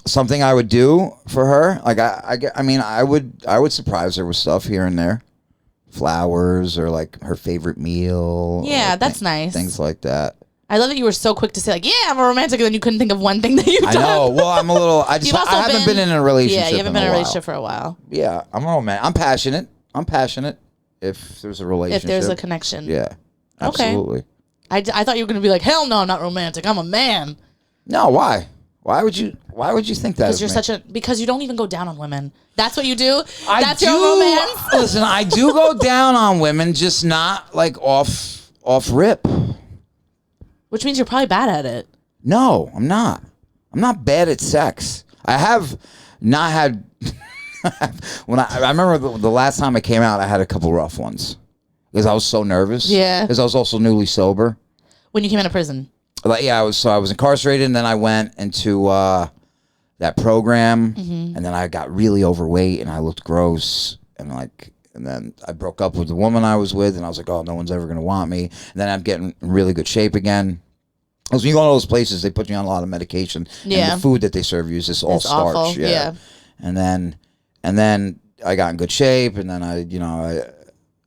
B: Something I would do for her? Like, I mean, I would surprise her with stuff here and there. Flowers or, like, her favorite meal.
A: Yeah, that's nice.
B: Things like that.
A: I love that you were so quick to say, like, yeah, I'm a romantic, and then you couldn't think of one thing that you've done.
B: I know. Well, I'm a little... I haven't been in a relationship.
A: Yeah, you haven't been in a relationship for a while.
B: Yeah, I'm a romantic. I'm passionate if there's a relationship.
A: If there's a connection.
B: Yeah, absolutely.
A: Okay. I thought you were going to be like, hell no, I'm not romantic. I'm a man.
B: No, why? Why would you think that?
A: Because you don't even go down on women. That's what you do?
B: That's
A: your romance?
B: Listen, I do go down on women, just not like off rip.
A: Which means you're probably bad at it.
B: No, I'm not. I'm not bad at sex. I have not had... when I remember the last time I came out, I had a couple rough ones. Because I was so nervous.
A: Yeah.
B: Because I was also newly sober.
A: When you came out of prison?
B: Like, yeah, I was incarcerated, and then I went into that program, and then I got really overweight, and I looked gross, and then I broke up with the woman I was with, and I was like, oh, no one's ever going to want me. And then I'm getting in really good shape again. Because when you go to those places, they put you on a lot of medication.
A: Yeah.
B: And the food that they serve you is just all starch.
A: Awful. Yeah.
B: And then I got in good shape, and then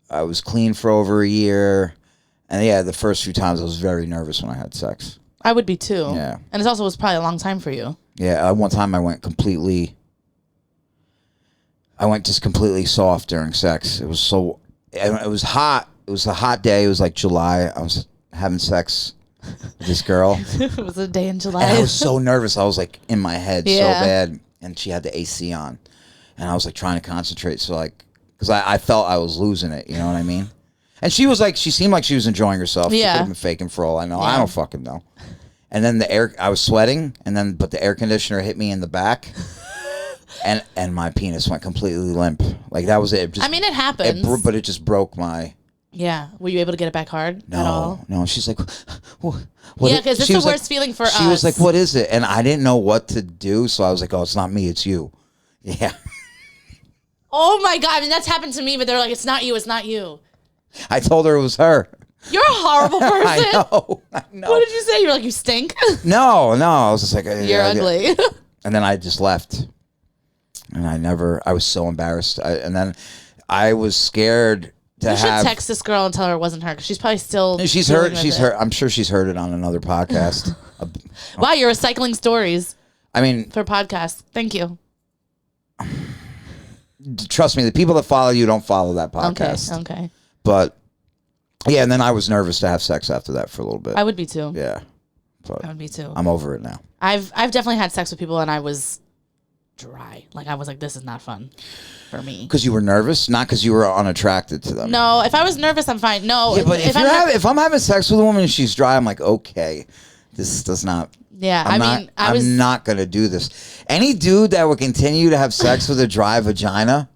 B: I was clean for over a year. And yeah, the first few times I was very nervous when I had sex.
A: I would be too.
B: Yeah.
A: And it also was probably a long time for you.
B: Yeah, one time I went just completely soft during sex. It was hot. It was a hot day. It was like July. I was having sex with this girl.
A: It was a day in July.
B: And I was so nervous. I was like in my head so bad. And she had the AC on. And I was like trying to concentrate. So like, because I felt I was losing it. You know what I mean? And she seemed like she was enjoying herself. She could have been faking for all I know. Yeah. I don't fucking know. And then I was sweating, but the air conditioner hit me in the back, and my penis went completely limp. Like that was it.
A: It happens.
B: But it just broke my.
A: Yeah. Were you able to get it back hard at all?
B: No. She's like, what?
A: Yeah, because it's the worst feeling for us.
B: She was like, what is it? And I didn't know what to do, so I was like, oh, it's not me, it's you. Yeah.
A: Oh my God. I mean, that's happened to me, but they're like, it's not you, it's not you.
B: I told her it was her.
A: You're a horrible person.
B: I know.
A: What did you say? You're like, you stink?
B: No. I was just like...
A: You're ugly.
B: And then I just left. And I was so embarrassed. And then I was scared to
A: You should text this girl and tell her it wasn't her, because she's probably still...
B: She's heard. I'm sure she's heard it on another podcast.
A: Wow, you're recycling stories.
B: I mean...
A: For podcasts. Thank you.
B: Trust me, the people that follow you don't follow that podcast.
A: Okay.
B: But yeah, and then I was nervous to have sex after that for a little bit.
A: I would be too.
B: Yeah. But
A: I would be too.
B: I'm over it now.
A: I've definitely had sex with people and I was dry. Like, I was like, this is not fun for me.
B: Because you were nervous, not because you were unattracted to them.
A: No, if I was nervous, I'm fine. No,
B: yeah, but if I'm having sex with a woman and she's dry, I'm like, okay, this does not.
A: Yeah,
B: I'm not gonna do this. Any dude that would continue to have sex with a dry vagina,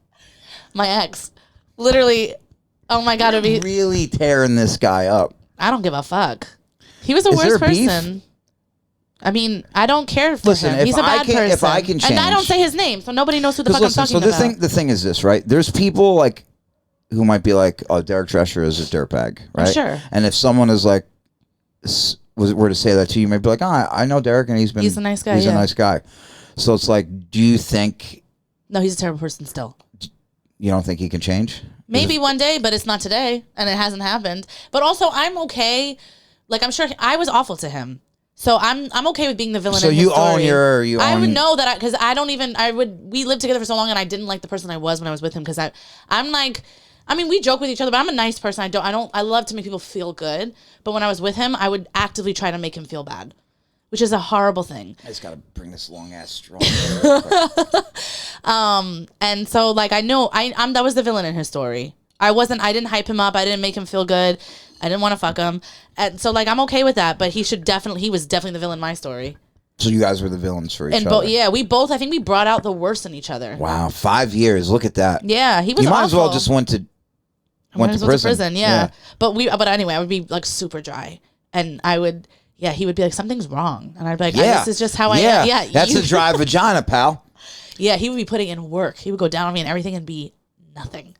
A: my ex, literally. Oh my God, it'd be
B: really tearing this guy up.
A: I don't give a fuck. He was the worst person. Beef? I mean, I don't care for him. He's a bad person.
B: If I can change,
A: and I don't say his name, so nobody knows who the fuck I'm talking about.
B: The thing is this, right? There's people like who might be like, "Oh, Derek Drescher is a dirtbag," right?
A: Sure.
B: And if someone is like, were to say that to you, you might be like, "Oh, I know Derek, and he's a nice guy. He's a nice guy." So it's like, do you think?
A: No, he's a terrible person still.
B: You don't think he can change?
A: Maybe one day, but it's not today, and it hasn't happened. But also, I'm okay. Like, I'm sure I was awful to him. So I'm okay with being the villain. So in his story. I would know that because we lived together for so long and I didn't like the person I was when I was with him because I'm like, I mean, we joke with each other, but I'm a nice person. I love to make people feel good. But when I was with him, I would actively try to make him feel bad, which is a horrible thing.
B: I just got to bring this long ass straw.
A: And so like, I know that was the villain in his story. I didn't hype him up. I didn't make him feel good. I didn't want to fuck him. And so like, I'm okay with that, but he was definitely the villain in my story.
B: So you guys were the villains for each other.
A: Yeah, I think we brought out the worst in each other.
B: Wow. 5 years. Look at that.
A: Yeah. He was
B: You might
A: awful.
B: as well just went to prison.
A: Yeah. But anyway, I would be like super dry and he would be like, something's wrong. And I'd be like, this is just how I am. Yeah.
B: That's a dry vagina, pal.
A: Yeah. He would be putting in work. He would go down on me and everything and be nothing.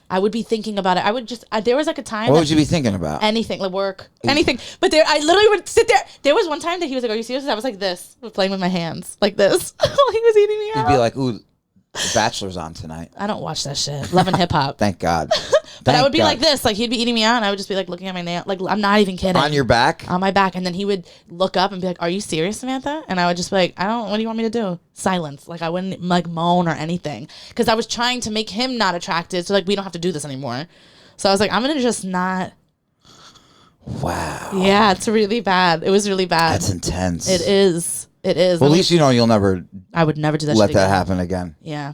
A: I would be thinking about it. There was like a time.
B: What would you be thinking about?
A: Anything, like work, anything. But I literally would sit there. There was one time that he was like, "Are you serious?" I was like this, playing with my hands, like this, while he was eating me out.
B: You'd be like, "Ooh, The Bachelor's on tonight."
A: I don't watch that shit. Love and hip hop.
B: Thank God.
A: But I would be like this, like he'd be eating me out, and I would just be like looking at my nail, like I'm not even kidding.
B: On your back?
A: On my back, and then he would look up and be like, "Are you serious, Samantha?" And I would just be like, What do you want me to do?" Silence. Like I wouldn't like moan or anything because I was trying to make him not attracted, so like we don't have to do this anymore. So I was like, I'm gonna just not.
B: Wow.
A: Yeah, it's really bad. It was really bad.
B: That's intense.
A: It is. Well,
B: at least you'll never.
A: I would never do that.
B: Let that happen again.
A: Yeah.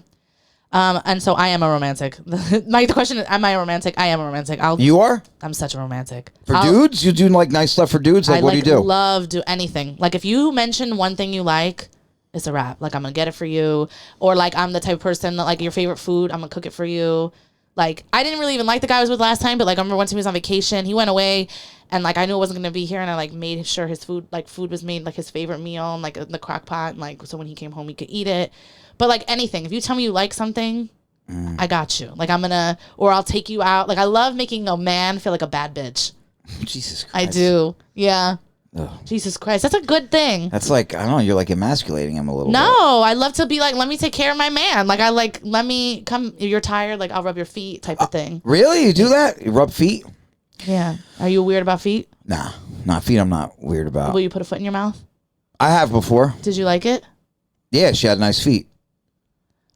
A: And so I am a romantic. The question is, am I a romantic? I am a romantic.
B: You are?
A: I'm such a romantic.
B: For dudes? You do like nice stuff for dudes? Like, what do you do?
A: I love do anything. Like if you mention one thing you like, it's a wrap. Like I'm going to get it for you. Or like I'm the type of person that like your favorite food, I'm going to cook it for you. Like I didn't really even like the guy I was with last time, but like I remember once he was on vacation, he went away and like I knew it wasn't going to be here and I like made sure his food was made like his favorite meal and like in the crock pot and like so when he came home he could eat it. But like anything, if you tell me you like something, I got you. Like I'll take you out. Like I love making a man feel like a bad bitch.
B: Jesus Christ.
A: I do. Yeah.
B: Ugh.
A: Jesus Christ. That's a good thing.
B: That's like, I don't know, you're like emasculating him a little bit.
A: No, I love to be like, let me take care of my man. Like let me come, if you're tired, like I'll rub your feet type of thing.
B: Really? You do that? You rub feet?
A: Yeah. Are you weird about feet?
B: Nah, not feet I'm not weird about.
A: Will you put a foot in your mouth?
B: I have before.
A: Did you like it?
B: Yeah, she had nice feet.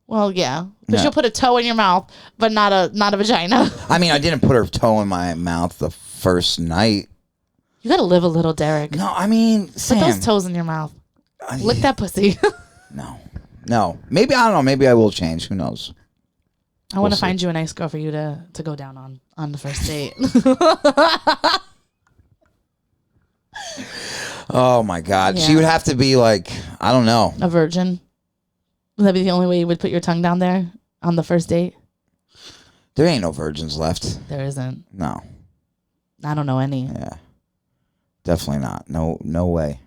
A: Well, yeah. But she'll put a toe in your mouth, but not a vagina.
B: I mean, I didn't put her toe in my mouth the first night.
A: You gotta live a little, Derek.
B: No, I mean, Sam.
A: Put those toes in your mouth. Lick that pussy.
B: No. Maybe, I don't know. Maybe I will change. Who knows?
A: I want to find you a nice girl for you to go down on the first date.
B: Oh, my God.
A: Yeah.
B: She would have to be like, I don't know.
A: A virgin. Would that be the only way you would put your tongue down there on the first date?
B: There ain't no virgins left.
A: There isn't.
B: No.
A: I don't know any.
B: Yeah. Definitely not. No way.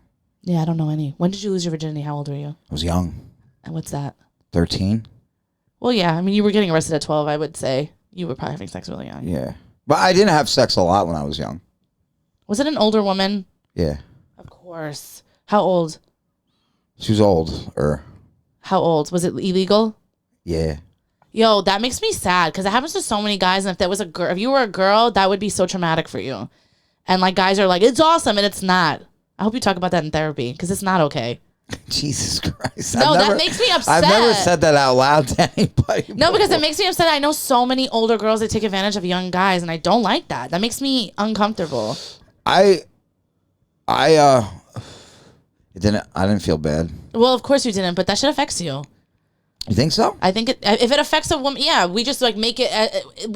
A: Yeah, I don't know any. When did you lose your virginity? How old were you?
B: I was young.
A: And what's that?
B: 13.
A: Well, yeah. I mean, you were getting arrested at 12, I would say. You were probably having sex really young.
B: Yeah. But I didn't have sex a lot when I was young.
A: Was it an older woman?
B: Yeah.
A: Of course. How old?
B: She was older.
A: How old? Was it illegal?
B: Yeah.
A: Yo, that makes me sad because it happens to so many guys. And if you were a girl, that would be so traumatic for you. And like guys are like, it's awesome, and it's not. I hope you talk about that in therapy because it's not okay.
B: Jesus Christ.
A: No, that makes me upset.
B: I've never said that out loud to anybody.
A: No, because it makes me upset. I know so many older girls that take advantage of young guys, and I don't like that. That makes me uncomfortable.
B: I didn't feel bad.
A: Well, of course you didn't, but that shit affects you.
B: You think so?
A: I think if it affects a woman, yeah, we just like make it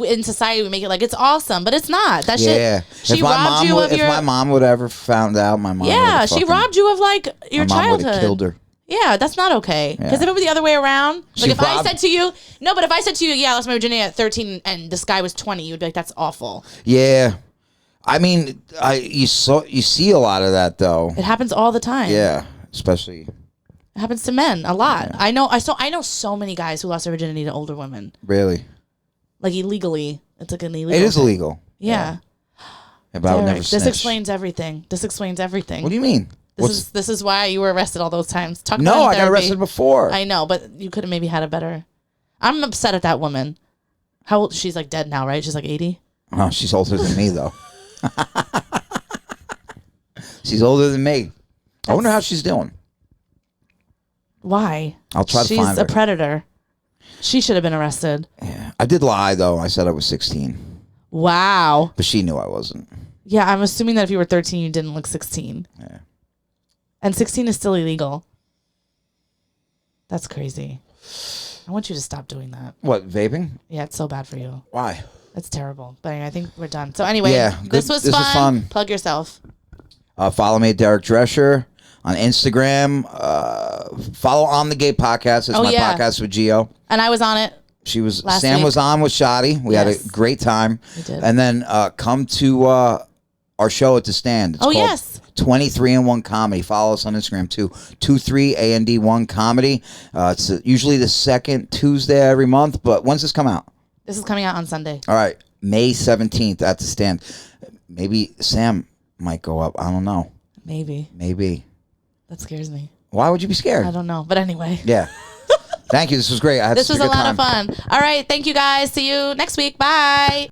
A: in society. We make it like it's awesome, but it's not. That shit. She robbed you of your.
B: If my mom would ever found out, my mom.
A: Yeah, she robbed you of like your
B: my mom
A: childhood.
B: Would have killed her.
A: Yeah, that's not okay. Because if it were the other way around, like if I said to you, but if I said to you, yeah, I lost my virginity at 13 and this guy was 20, you'd be like, that's awful.
B: Yeah. I mean, you see a lot of that though.
A: It happens all the time.
B: Yeah, especially.
A: It happens to men a lot. Yeah. I know so many guys who lost their virginity to older women.
B: Really?
A: Like illegally. It's like an illegal.
B: It is illegal.
A: Yeah.
B: But I would never snitch.
A: This explains everything. What
B: do you mean?
A: This is why you were arrested all those times.
B: I got arrested before.
A: I know, but you could have maybe had a better. I'm upset at that woman. How old? She's like dead now, right? She's like 80.
B: Oh, she's older than me though. She's older than me. I wonder how she's doing.
A: Why?
B: I'll try to find her.
A: She's a predator. She should have been arrested.
B: Yeah, I did lie though. I said I was 16.
A: Wow.
B: But she knew I wasn't.
A: Yeah, I'm assuming that if you were 13, you didn't look 16.
B: Yeah.
A: And 16 is still illegal. That's crazy. I want you to stop doing that.
B: What, vaping?
A: Yeah, it's so bad for you.
B: Why?
A: It's terrible. But I think we're done. So anyway, this was fun. Plug yourself.
B: Follow me at Derek Drescher on Instagram. Follow On the Gay Podcast. It's my podcast with Gio.
A: And I was on it.
B: Sam was on with Shotty. We had a great time. We did. And then come to our show at the Stand. It's called 23and1 Comedy. Follow us on Instagram too. 23and1 Comedy. It's usually the second Tuesday every month. But when's this come out?
A: This is coming out on Sunday.
B: All right, May 17th at the Stand. Maybe Sam might go up. I don't know.
A: Maybe. That scares me.
B: Why would you be scared?
A: I don't know. But anyway.
B: Yeah. Thank you. This was great.
A: This was a lot of fun. All right. Thank you guys. See you next week. Bye.